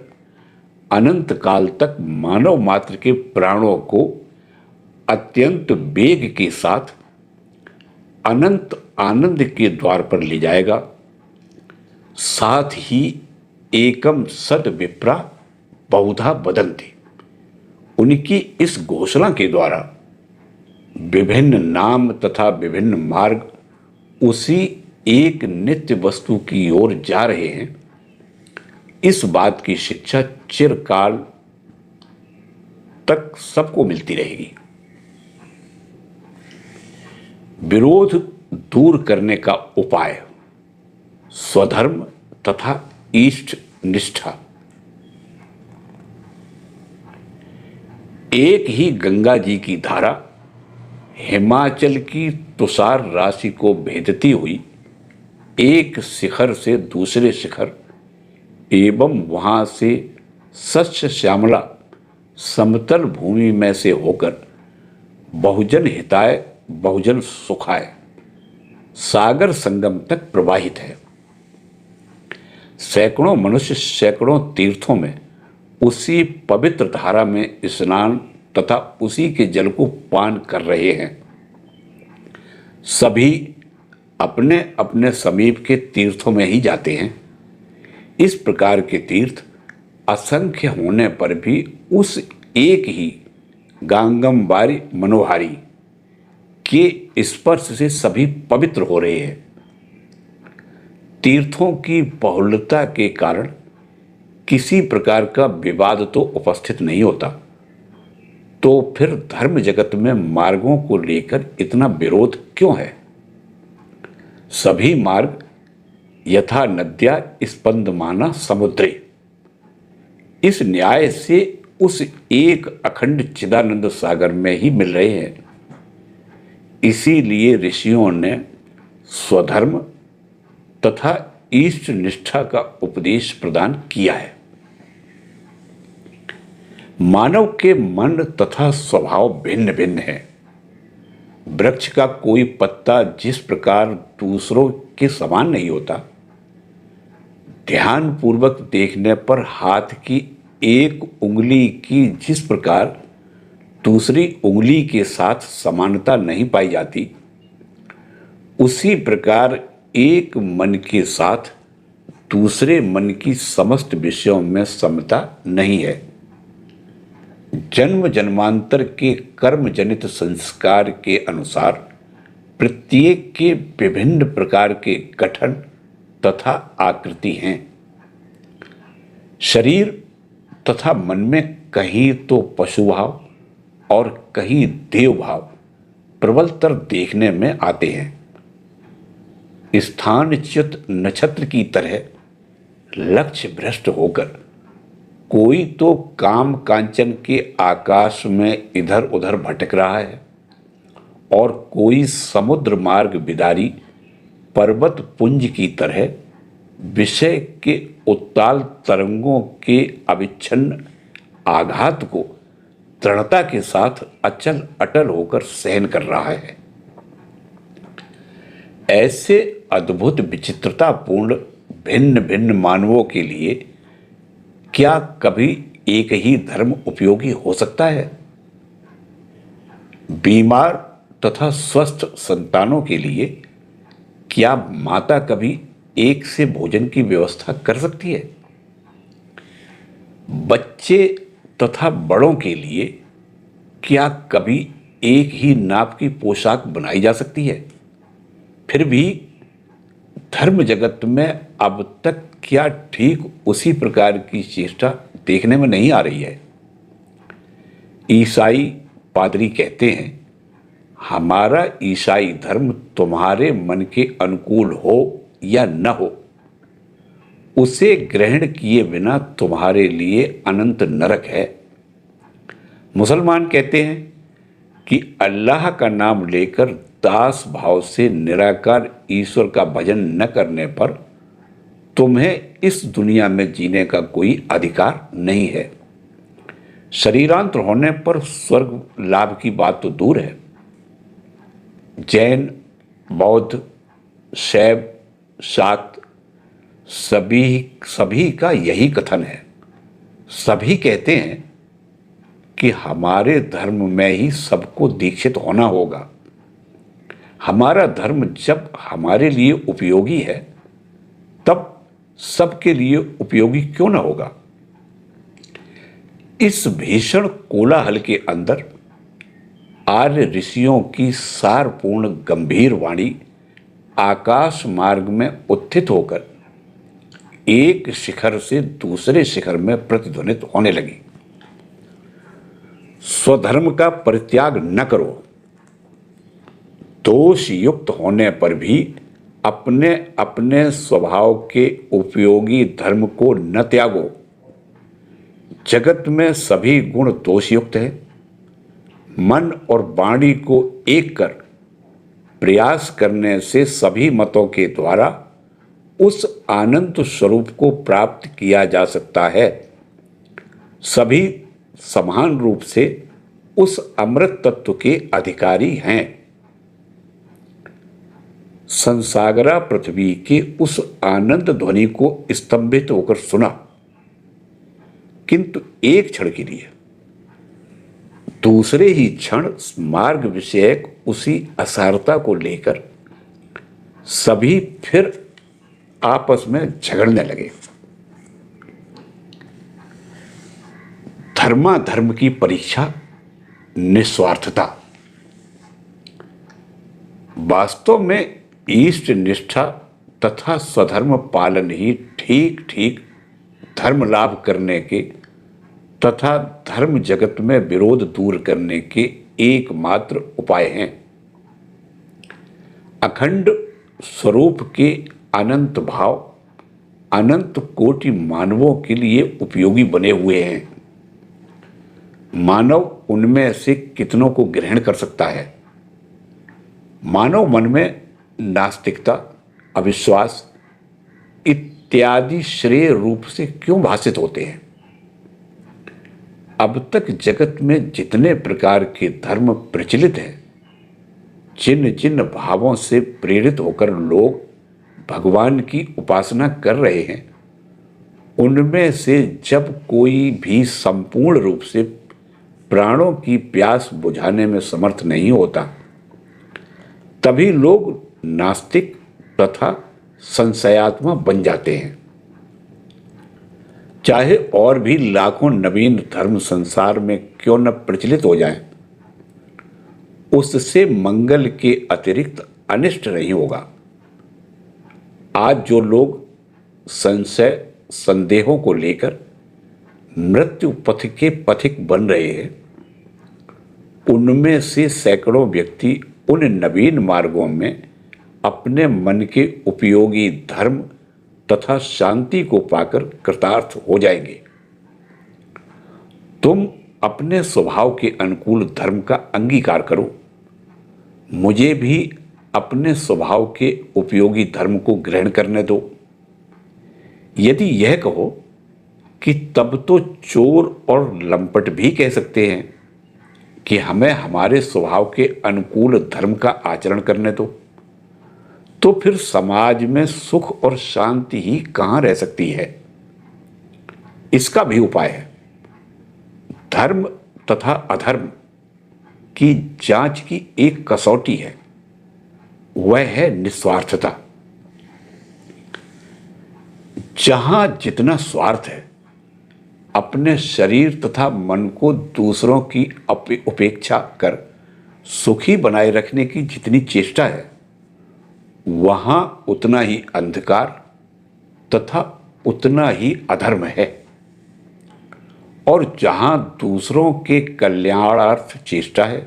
अनंत काल तक मानव मात्र के प्राणों को अत्यंत वेग के साथ अनंत आनंद के द्वार पर ले जाएगा। साथ ही एकम सद विप्रा बहुधा वदन्ति, उनकी इस घोषणा के द्वारा विभिन्न नाम तथा विभिन्न मार्ग उसी एक नित्य वस्तु की ओर जा रहे हैं। इस बात की शिक्षा चिरकाल तक सबको मिलती रहेगी। विरोध दूर करने का उपाय स्वधर्म तथा ईष्ट निष्ठा। एक ही गंगा जी की धारा हिमाचल की तुषार राशि को भेदती हुई एक शिखर से दूसरे शिखर एवं वहां से सस्य श्यामला समतल भूमि में से होकर बहुजन हिताय बहुजन सुखाय सागर संगम तक प्रवाहित है। सैकड़ों मनुष्य सैकड़ों तीर्थों में उसी पवित्र धारा में स्नान तथा उसी के जल को पान कर रहे हैं। सभी अपने अपने समीप के तीर्थों में ही जाते हैं। इस प्रकार के तीर्थ असंख्य होने पर भी उस एक ही गांगमबारी मनोहारी के स्पर्श से सभी पवित्र हो रहे हैं। तीर्थों की बहुलता के कारण किसी प्रकार का विवाद तो उपस्थित नहीं होता, तो फिर धर्म जगत में मार्गों को लेकर इतना विरोध क्यों है? सभी मार्ग यथा नद्या स्पंदमाना समुद्रे, इस न्याय से उस एक अखंड चिदानंद सागर में ही मिल रहे हैं। इसीलिए ऋषियों ने स्वधर्म तथा ईष्ट निष्ठा का उपदेश प्रदान किया है। मानव के मन तथा स्वभाव भिन्न भिन्न है। वृक्ष का कोई पत्ता जिस प्रकार दूसरों के समान नहीं होता, ध्यान पूर्वक देखने पर हाथ की एक उंगली की जिस प्रकार दूसरी उंगली के साथ समानता नहीं पाई जाती, उसी प्रकार एक मन के साथ दूसरे मन की समस्त विषयों में समता नहीं है। जन्म जन्मांतर के कर्म जनित संस्कार के अनुसार प्रत्येक के विभिन्न प्रकार के गठन तथा आकृति हैं। शरीर तथा मन में कहीं तो पशु भाव और कहीं देव भाव प्रबलतर देखने में आते हैं। स्थानच्युत नक्षत्र की तरह लक्ष्य भ्रष्ट होकर कोई तो काम कांचन के आकाश में इधर उधर भटक रहा है और कोई समुद्र मार्ग विदारी पर्वत पुंज की तरह विषय के उत्ताल तरंगों के अविच्छिन्न आघात को दृढ़ता के साथ अचल अटल होकर सहन कर रहा है। ऐसे अद्भुत विचित्रतापूर्ण भिन्न भिन्न मानवों के लिए क्या कभी एक ही धर्म उपयोगी हो सकता है? बीमार तथा स्वस्थ संतानों के लिए क्या माता कभी एक से भोजन की व्यवस्था कर सकती है? बच्चे तथा बड़ों के लिए क्या कभी एक ही नाप की पोशाक बनाई जा सकती है? फिर भी धर्म जगत में अब तक क्या ठीक उसी प्रकार की चेष्टा देखने में नहीं आ रही है? ईसाई पादरी कहते हैं, हमारा ईसाई धर्म तुम्हारे मन के अनुकूल हो या न हो, उसे ग्रहण किए बिना तुम्हारे लिए अनंत नरक है। मुसलमान कहते हैं कि अल्लाह का नाम लेकर दास भाव से निराकार ईश्वर का भजन न करने पर तुम्हें इस दुनिया में जीने का कोई अधिकार नहीं है। शरीरांतर होने पर स्वर्ग लाभ की बात तो दूर है। जैन, बौद्ध, शैव, शाक्त सभी का यही कथन है। सभी कहते हैं कि हमारे धर्म में ही सबको दीक्षित होना होगा। हमारा धर्म जब हमारे लिए उपयोगी है तब सबके लिए उपयोगी क्यों न होगा? इस भीषण कोलाहल के अंदर आर्य ऋषियों की सारपूर्ण गंभीर वाणी आकाश मार्ग में उत्थित होकर एक शिखर से दूसरे शिखर में प्रतिध्वनित होने लगी। स्वधर्म का परित्याग न करो। दोष युक्त होने पर भी अपने अपने स्वभाव के उपयोगी धर्म को न त्यागो। जगत में सभी गुण दोषयुक्त हैं। मन और वाणी को एक कर प्रयास करने से सभी मतों के द्वारा उस आनंद स्वरूप को प्राप्त किया जा सकता है। सभी समान रूप से उस अमृत तत्व के अधिकारी हैं। संसागरा पृथ्वी के उस आनंद ध्वनि को स्तंभित होकर सुना, किंतु एक क्षण के लिए दूसरे ही क्षण मार्ग विषयक उसी असारता को लेकर सभी फिर आपस में झगड़ने लगे। धर्माधर्म की परीक्षा निस्वार्थता। वास्तव में इष्ट निष्ठा तथा स्वधर्म पालन ही ठीक ठीक धर्म लाभ करने के तथा धर्म जगत में विरोध दूर करने के एकमात्र उपाय हैं। अखंड स्वरूप के अनंत भाव अनंत कोटि मानवों के लिए उपयोगी बने हुए हैं। मानव उनमें से कितनों को ग्रहण कर सकता है? मानव मन में नास्तिकता, अविश्वास इत्यादि श्रेय रूप से क्यों भाषित होते हैं? अब तक जगत में जितने प्रकार के धर्म प्रचलित हैं, जिन जिन भावों से प्रेरित होकर लोग भगवान की उपासना कर रहे हैं, उनमें से जब कोई भी संपूर्ण रूप से प्राणों की प्यास बुझाने में समर्थ नहीं होता, तभी लोग नास्तिक तथा संशयात्मा बन जाते हैं। चाहे और भी लाखों नवीन धर्म संसार में क्यों न प्रचलित हो जाएं, उससे मंगल के अतिरिक्त अनिष्ट नहीं होगा। आज जो लोग संशय संदेहों को लेकर मृत्यु पथ के पथिक बन रहे हैं, उनमें से सैकड़ों व्यक्ति उन नवीन मार्गों में अपने मन के उपयोगी धर्म तथा शांति को पाकर कृतार्थ हो जाएंगे। तुम अपने स्वभाव के अनुकूल धर्म का अंगीकार करो, मुझे भी अपने स्वभाव के उपयोगी धर्म को ग्रहण करने दो। यदि यह कहो कि तब तो चोर और लंपट भी कह सकते हैं कि हमें हमारे स्वभाव के अनुकूल धर्म का आचरण करने दो, तो फिर समाज में सुख और शांति ही कहां रह सकती है। इसका भी उपाय है। धर्म तथा अधर्म की जांच की एक कसौटी है, वह है निस्वार्थता। जहां जितना स्वार्थ है, अपने शरीर तथा मन को दूसरों की उपेक्षा कर सुखी बनाए रखने की जितनी चेष्टा है, वहां उतना ही अंधकार तथा उतना ही अधर्म है। और जहां दूसरों के कल्याणार्थ चेष्टा है,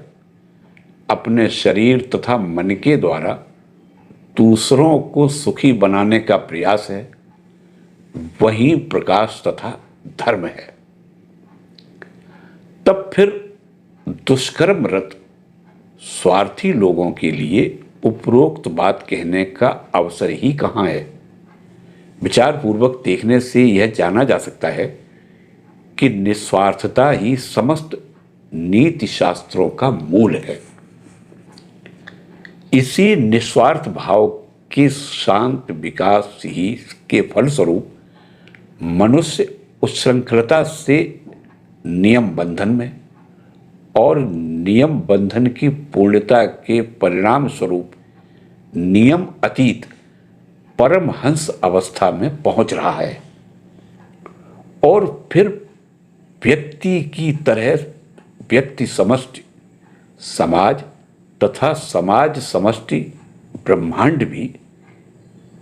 अपने शरीर तथा मन के द्वारा दूसरों को सुखी बनाने का प्रयास है, वहीं प्रकाश तथा धर्म है। तब फिर दुष्कर्मरत स्वार्थी लोगों के लिए उपरोक्त बात कहने का अवसर ही कहां है। विचार पूर्वक देखने से यह जाना जा सकता है कि निस्वार्थता ही समस्त नीति शास्त्रों का मूल है। इसी निस्वार्थ भाव के शांत विकास ही के फलस्वरूप मनुष्य उच्छृंखलता से नियम बंधन में और नियम बंधन की पूर्णता के परिणाम स्वरूप नियम अतीत परमहंस अवस्था में पहुंच रहा है। और फिर व्यक्ति की तरह व्यक्ति समष्टि समाज तथा समाज समष्टि ब्रह्मांड भी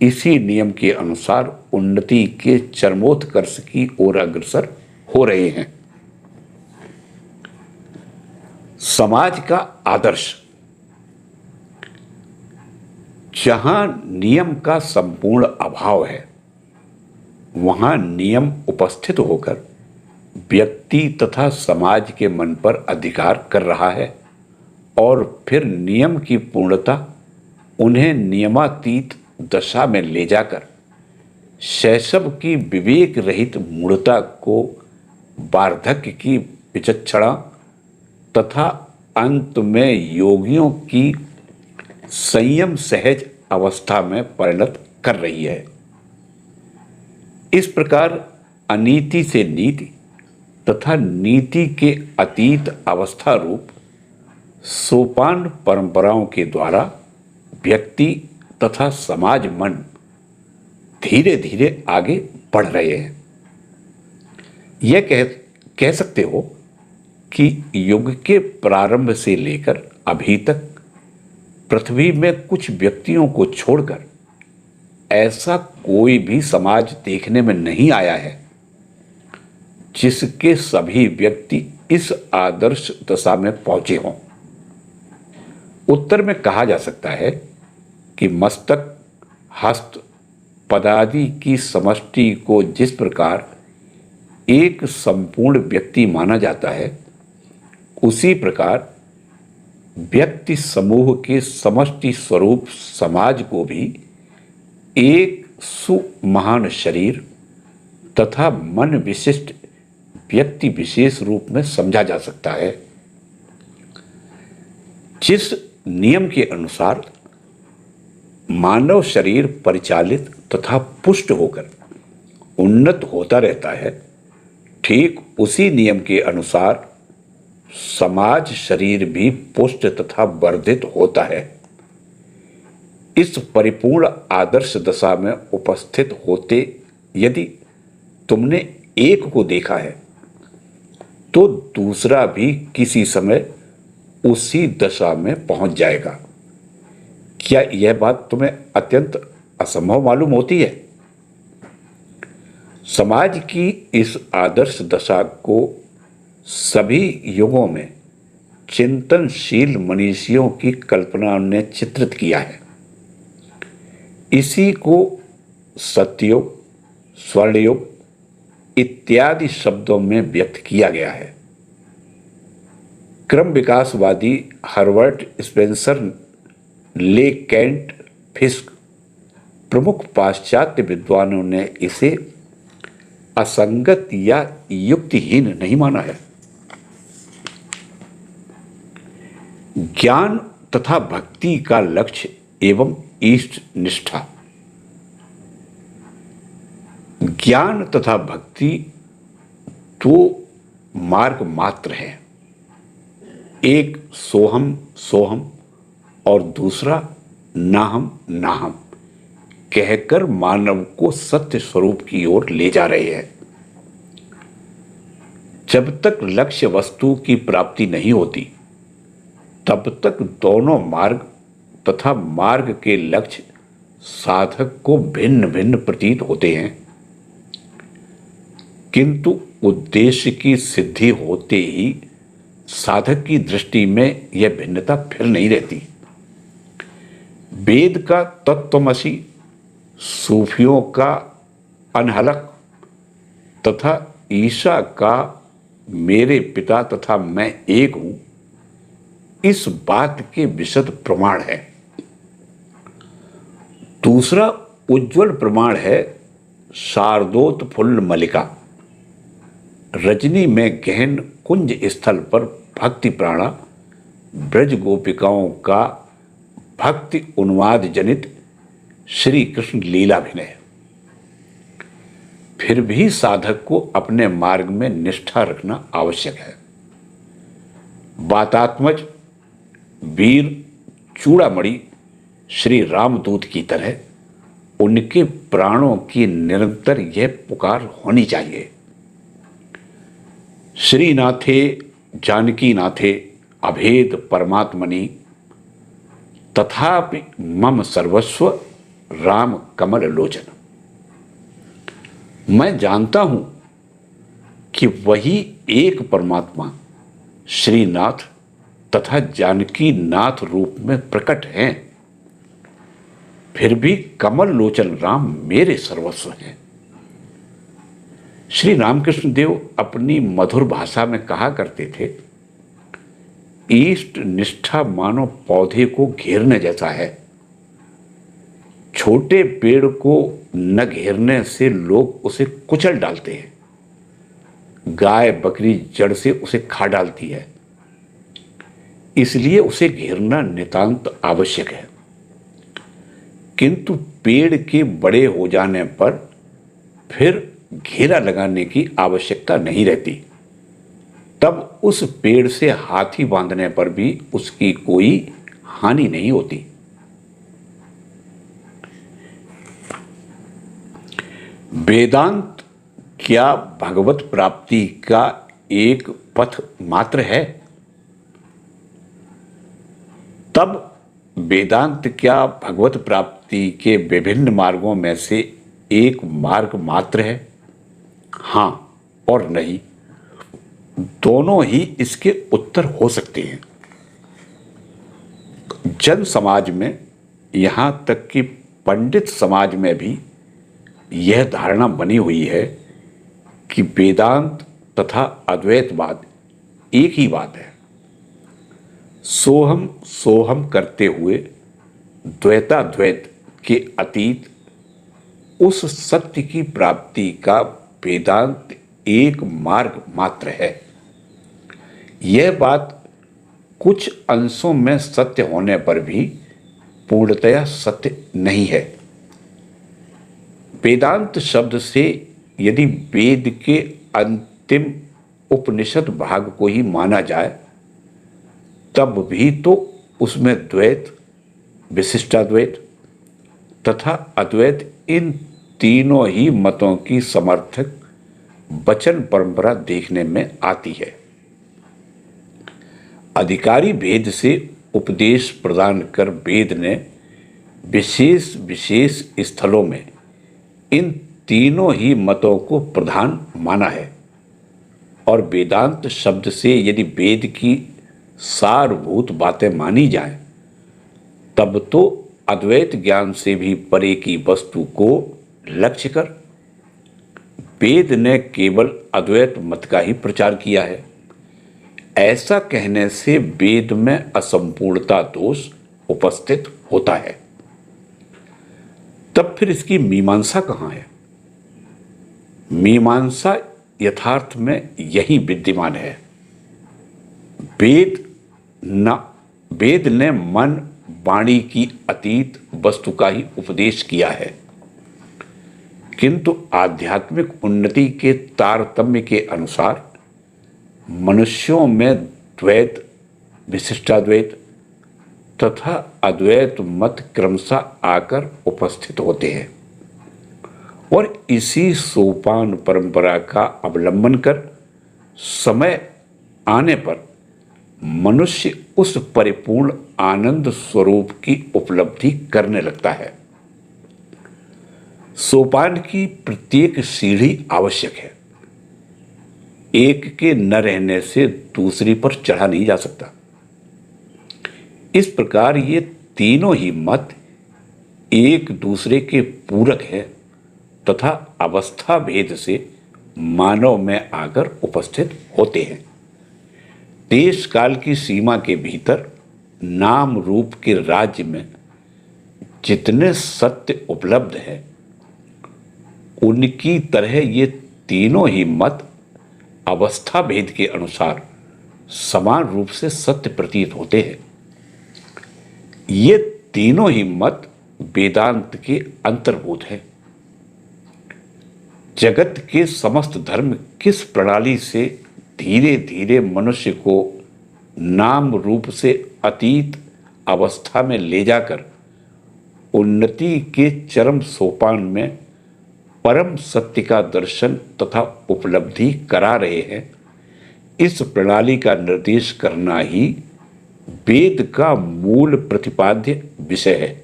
इसी नियम के अनुसार उन्नति के चरमोत्कर्ष की ओर अग्रसर हो रहे हैं। समाज का आदर्श। जहां नियम का संपूर्ण अभाव है, वहां नियम उपस्थित होकर व्यक्ति तथा समाज के मन पर अधिकार कर रहा है और फिर नियम की पूर्णता उन्हें नियमातीत दशा में ले जाकर शैशव की विवेक रहित मूढ़ता को वार्धक्य की विचक्षणा तथा अंत में योगियों की संयम सहज अवस्था में परिणत कर रही है। इस प्रकार अनीति से नीति तथा नीति के अतीत अवस्था रूप सोपान परंपराओं के द्वारा व्यक्ति तथा समाज मन धीरे धीरे आगे बढ़ रहे हैं। यह कह सकते हो कि युग के प्रारंभ से लेकर अभी तक पृथ्वी में कुछ व्यक्तियों को छोड़कर ऐसा कोई भी समाज देखने में नहीं आया है जिसके सभी व्यक्ति इस आदर्श दशा में पहुंचे हों। उत्तर में कहा जा सकता है कि मस्तक हस्त पदादि की समष्टि को जिस प्रकार एक संपूर्ण व्यक्ति माना जाता है, उसी प्रकार व्यक्ति समूह के समष्टि स्वरूप समाज को भी एक सुमहान शरीर तथा मन विशिष्ट व्यक्ति विशेष रूप में समझा जा सकता है। जिस नियम के अनुसार मानव शरीर परिचालित तथा पुष्ट होकर उन्नत होता रहता है, ठीक उसी नियम के अनुसार समाज शरीर भी पुष्ट तथा वर्धित होता है। इस परिपूर्ण आदर्श दशा में उपस्थित होते यदि तुमने एक को देखा है तो दूसरा भी किसी समय उसी दशा में पहुंच जाएगा। क्या यह बात तुम्हें अत्यंत असंभव मालूम होती है? समाज की इस आदर्श दशा को सभी युगों में चिंतनशील मनीषियों की कल्पना ने चित्रित किया है। इसी को सत्ययुग, स्वर्णयुग इत्यादि शब्दों में व्यक्त किया गया है। क्रम विकासवादी हर्बर्ट स्पेंसर, ले कैंट, फिस्क प्रमुख पाश्चात्य विद्वानों ने इसे असंगत या युक्तिहीन नहीं माना है। ज्ञान तथा भक्ति का लक्ष्य एवं इष्ट निष्ठा। ज्ञान तथा भक्ति दो मार्ग मात्र हैं, एक सोहम सोहम और दूसरा नाहम नाहम कहकर मानव को सत्य स्वरूप की ओर ले जा रहे हैं। जब तक लक्ष्य वस्तु की प्राप्ति नहीं होती तब तक दोनों मार्ग तथा मार्ग के लक्ष्य साधक को भिन्न भिन्न प्रतीत होते हैं, किंतु उद्देश्य की सिद्धि होते ही साधक की दृष्टि में यह भिन्नता फिर नहीं रहती। वेद का तत्वमसि, सूफियों का अनहलक तथा ईशा का मेरे पिता तथा मैं एक हूं, इस बात के विशद प्रमाण है। दूसरा उज्जवल प्रमाण है शारदोत्फुल्ल मल्लिका। रजनी में गहन कुंज स्थल पर भक्ति प्राणा ब्रज गोपिकाओं का भक्ति उन्माद जनित श्री कृष्ण लीलाभिनय। फिर भी साधक को अपने मार्ग में निष्ठा रखना आवश्यक है। वातात्मज वीर चूड़ामणि श्री रामदूत की तरह उनके प्राणों की निरंतर यह पुकार होनी चाहिए, श्रीनाथे जानकी नाथे अभेद परमात्मनि तथापि मम सर्वस्व राम कमल लोचन। मैं जानता हूं कि वही एक परमात्मा श्रीनाथ तथा जानकी नाथ रूप में प्रकट हैं, फिर भी कमल लोचन राम मेरे सर्वस्व हैं। श्री रामकृष्ण देव अपनी मधुर भाषा में कहा करते थे, इष्ट निष्ठा मानो पौधे को घेरने जैसा है। छोटे पेड़ को न घेरने से लोग उसे कुचल डालते हैं, गाय बकरी जड़ से उसे खा डालती है, इसलिए उसे घेरना नितांत आवश्यक है। किंतु पेड़ के बड़े हो जाने पर फिर घेरा लगाने की आवश्यकता नहीं रहती, तब उस पेड़ से हाथी बांधने पर भी उसकी कोई हानि नहीं होती। वेदांत क्या भगवत प्राप्ति का एक पथ मात्र है? तब वेदांत क्या भगवत प्राप्ति के विभिन्न मार्गों में से एक मार्ग मात्र है? हां और नहीं, दोनों ही इसके उत्तर हो सकते हैं। जन समाज में, यहां तक कि पंडित समाज में भी यह धारणा बनी हुई है कि वेदांत तथा अद्वैतवाद एक ही बात है। सोहम सोहम करते हुए द्वैताद्वैत के अतीत उस सत्य की प्राप्ति का वेदांत एक मार्ग मात्र है। यह बात कुछ अंशों में सत्य होने पर भी पूर्णतया सत्य नहीं है। वेदांत शब्द से यदि वेद के अंतिम उपनिषद भाग को ही माना जाए तब भी तो उसमें द्वैत, विशिष्टाद्वैत तथा अद्वैत इन तीनों ही मतों की समर्थक वचन परंपरा देखने में आती है। अधिकारी भेद से उपदेश प्रदान कर वेद ने विशेष विशेष स्थलों में इन तीनों ही मतों को प्रधान माना है। और वेदांत शब्द से यदि वेद की सारभूत बातें मानी जाएं, तब तो अद्वैत ज्ञान से भी परे की वस्तु को लक्ष्य कर वेद ने केवल अद्वैत मत का ही प्रचार किया है। ऐसा कहने से वेद में असंपूर्णता दोष उपस्थित होता है। तब फिर इसकी मीमांसा कहाँ है? मीमांसा यथार्थ में यही विद्यमान है। वेद ने मन वाणी की अतीत वस्तु का ही उपदेश किया है, किंतु आध्यात्मिक उन्नति के तारतम्य के अनुसार मनुष्यों में द्वैत, विशिष्टाद्वैत तथा अद्वैत मत क्रमशः आकर उपस्थित होते हैं। और इसी सोपान परंपरा का अवलंबन कर समय आने पर मनुष्य उस परिपूर्ण आनंद स्वरूप की उपलब्धि करने लगता है। सोपान की प्रत्येक सीढ़ी आवश्यक है। एक के न रहने से दूसरी पर चढ़ा नहीं जा सकता। इस प्रकार ये तीनों ही मत एक दूसरे के पूरक है तथा अवस्था भेद से मानव में आकर उपस्थित होते हैं। देश काल की सीमा के भीतर नाम रूप के राज्य में जितने सत्य उपलब्ध है, उनकी तरह ये तीनों ही मत अवस्था भेद के अनुसार समान रूप से सत्य प्रतीत होते हैं। ये तीनों ही मत वेदांत के अंतर्भूत है। जगत के समस्त धर्म किस प्रणाली से धीरे धीरे मनुष्य को नाम रूप से अतीत अवस्था में ले जाकर उन्नति के चरम सोपान में परम सत्य का दर्शन तथा उपलब्धि करा रहे हैं, इस प्रणाली का निर्देश करना ही वेद का मूल प्रतिपाद्य विषय है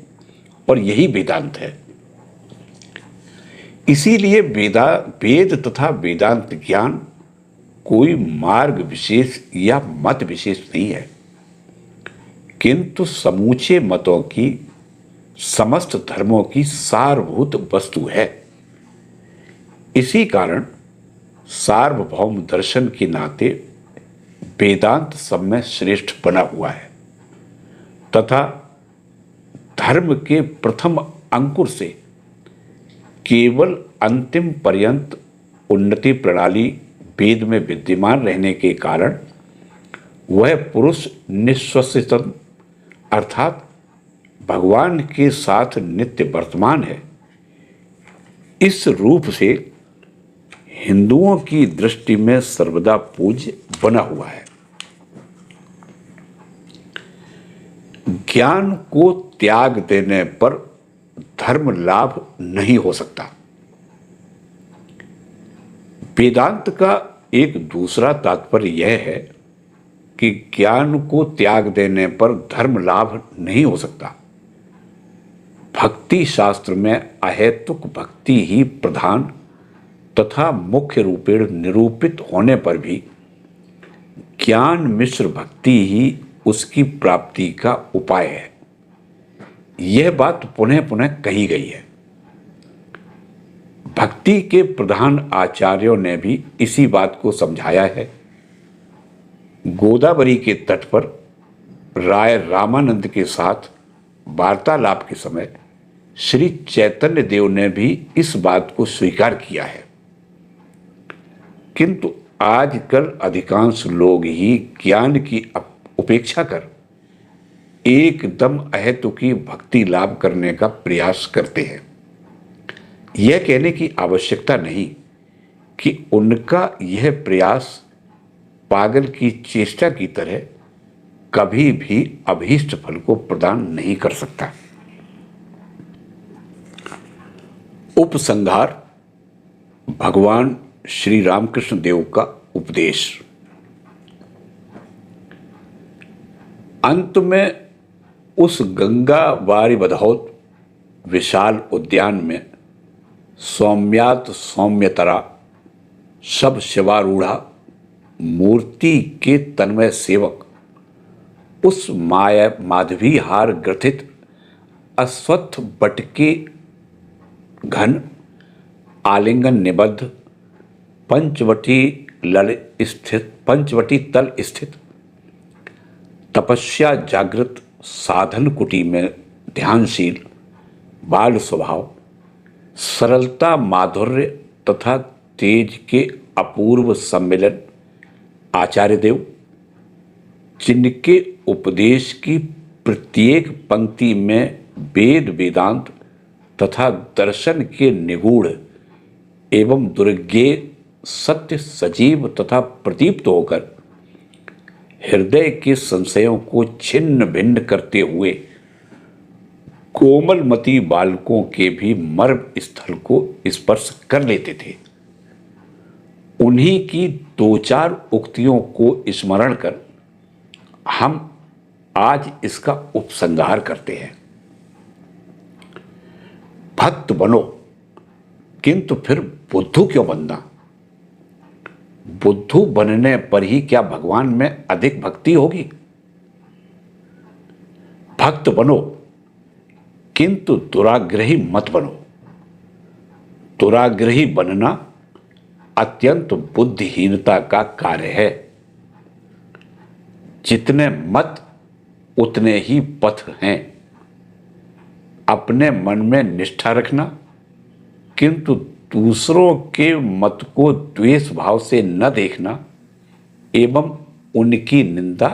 और यही वेदांत है। इसीलिए वेद तथा वेदांत ज्ञान कोई मार्ग विशेष या मत विशेष नहीं है, किंतु समूचे मतों की, समस्त धर्मों की सारभूत वस्तु है। इसी कारण सार्वभौम दर्शन के नाते वेदांत सब में श्रेष्ठ बना हुआ है तथा धर्म के प्रथम अंकुर से केवल अंतिम पर्यंत उन्नति प्रणाली वेद में विद्यमान रहने के कारण वह पुरुष निश्वसितम अर्थात भगवान के साथ नित्य वर्तमान है। इस रूप से हिंदुओं की दृष्टि में सर्वदा पूज्य बना हुआ है। ज्ञान को त्याग देने पर धर्म लाभ नहीं हो सकता। वेदांत का एक दूसरा तात्पर्य यह है कि ज्ञान को त्याग देने पर धर्म लाभ नहीं हो सकता। भक्ति शास्त्र में अहेतुक भक्ति ही प्रधान तथा मुख्य रूपेण निरूपित होने पर भी ज्ञान मिश्र भक्ति ही उसकी प्राप्ति का उपाय है। यह बात पुनः पुनः कही गई है। भक्ति के प्रधान आचार्यों ने भी इसी बात को समझाया है। गोदावरी के तट पर राय रामानंद के साथ वार्तालाप के समय श्री चैतन्य देव ने भी इस बात को स्वीकार किया है, किंतु आजकल अधिकांश लोग ही ज्ञान की उपेक्षा कर एकदम अहेतुकी भक्ति लाभ करने का प्रयास करते हैं। यह कहने की आवश्यकता नहीं कि उनका यह प्रयास पागल की चेष्टा की तरह कभी भी अभीष्ट फल को प्रदान नहीं कर सकता। उपसंहार भगवान श्री रामकृष्ण देव का उपदेश। अंत में उस गंगा वारी बधौत विशाल उद्यान में सौम्यात सौम्यतरा सब शिवारूढ़ा मूर्ति के तन्मय सेवक उस माया माधवी हार ग्रथित अश्वत्थ बट के घन आलिंगन निबद्ध पंचवटी तल स्थित तपस्या जागृत साधन कुटी में ध्यानशील बाल स्वभाव सरलता माधुर्य तथा तेज के अपूर्व सम्मिलन आचार्य देव, जिनके उपदेश की प्रत्येक पंक्ति में वेद वेदांत तथा दर्शन के निगूढ़ एवं दुर्गेय सत्य सजीव तथा प्रदीप्त होकर हृदय के संशयों को छिन्न भिन्न करते हुए कोमलमती बालकों के भी मर्म स्थल को स्पर्श कर लेते थे। उन्हीं की दो चार उक्तियों को स्मरण कर हम आज इसका उपसंहार करते हैं। भक्त बनो, किंतु फिर बुद्धू क्यों बनना? बुद्धू बनने पर ही क्या भगवान में अधिक भक्ति होगी? भक्त बनो, किंतु दुराग्रही मत बनो। दुराग्रही बनना अत्यंत बुद्धिहीनता का कार्य है। जितने मत उतने ही पथ हैं। अपने मन में निष्ठा रखना, किंतु दूसरों के मत को द्वेष भाव से न देखना एवं उनकी निंदा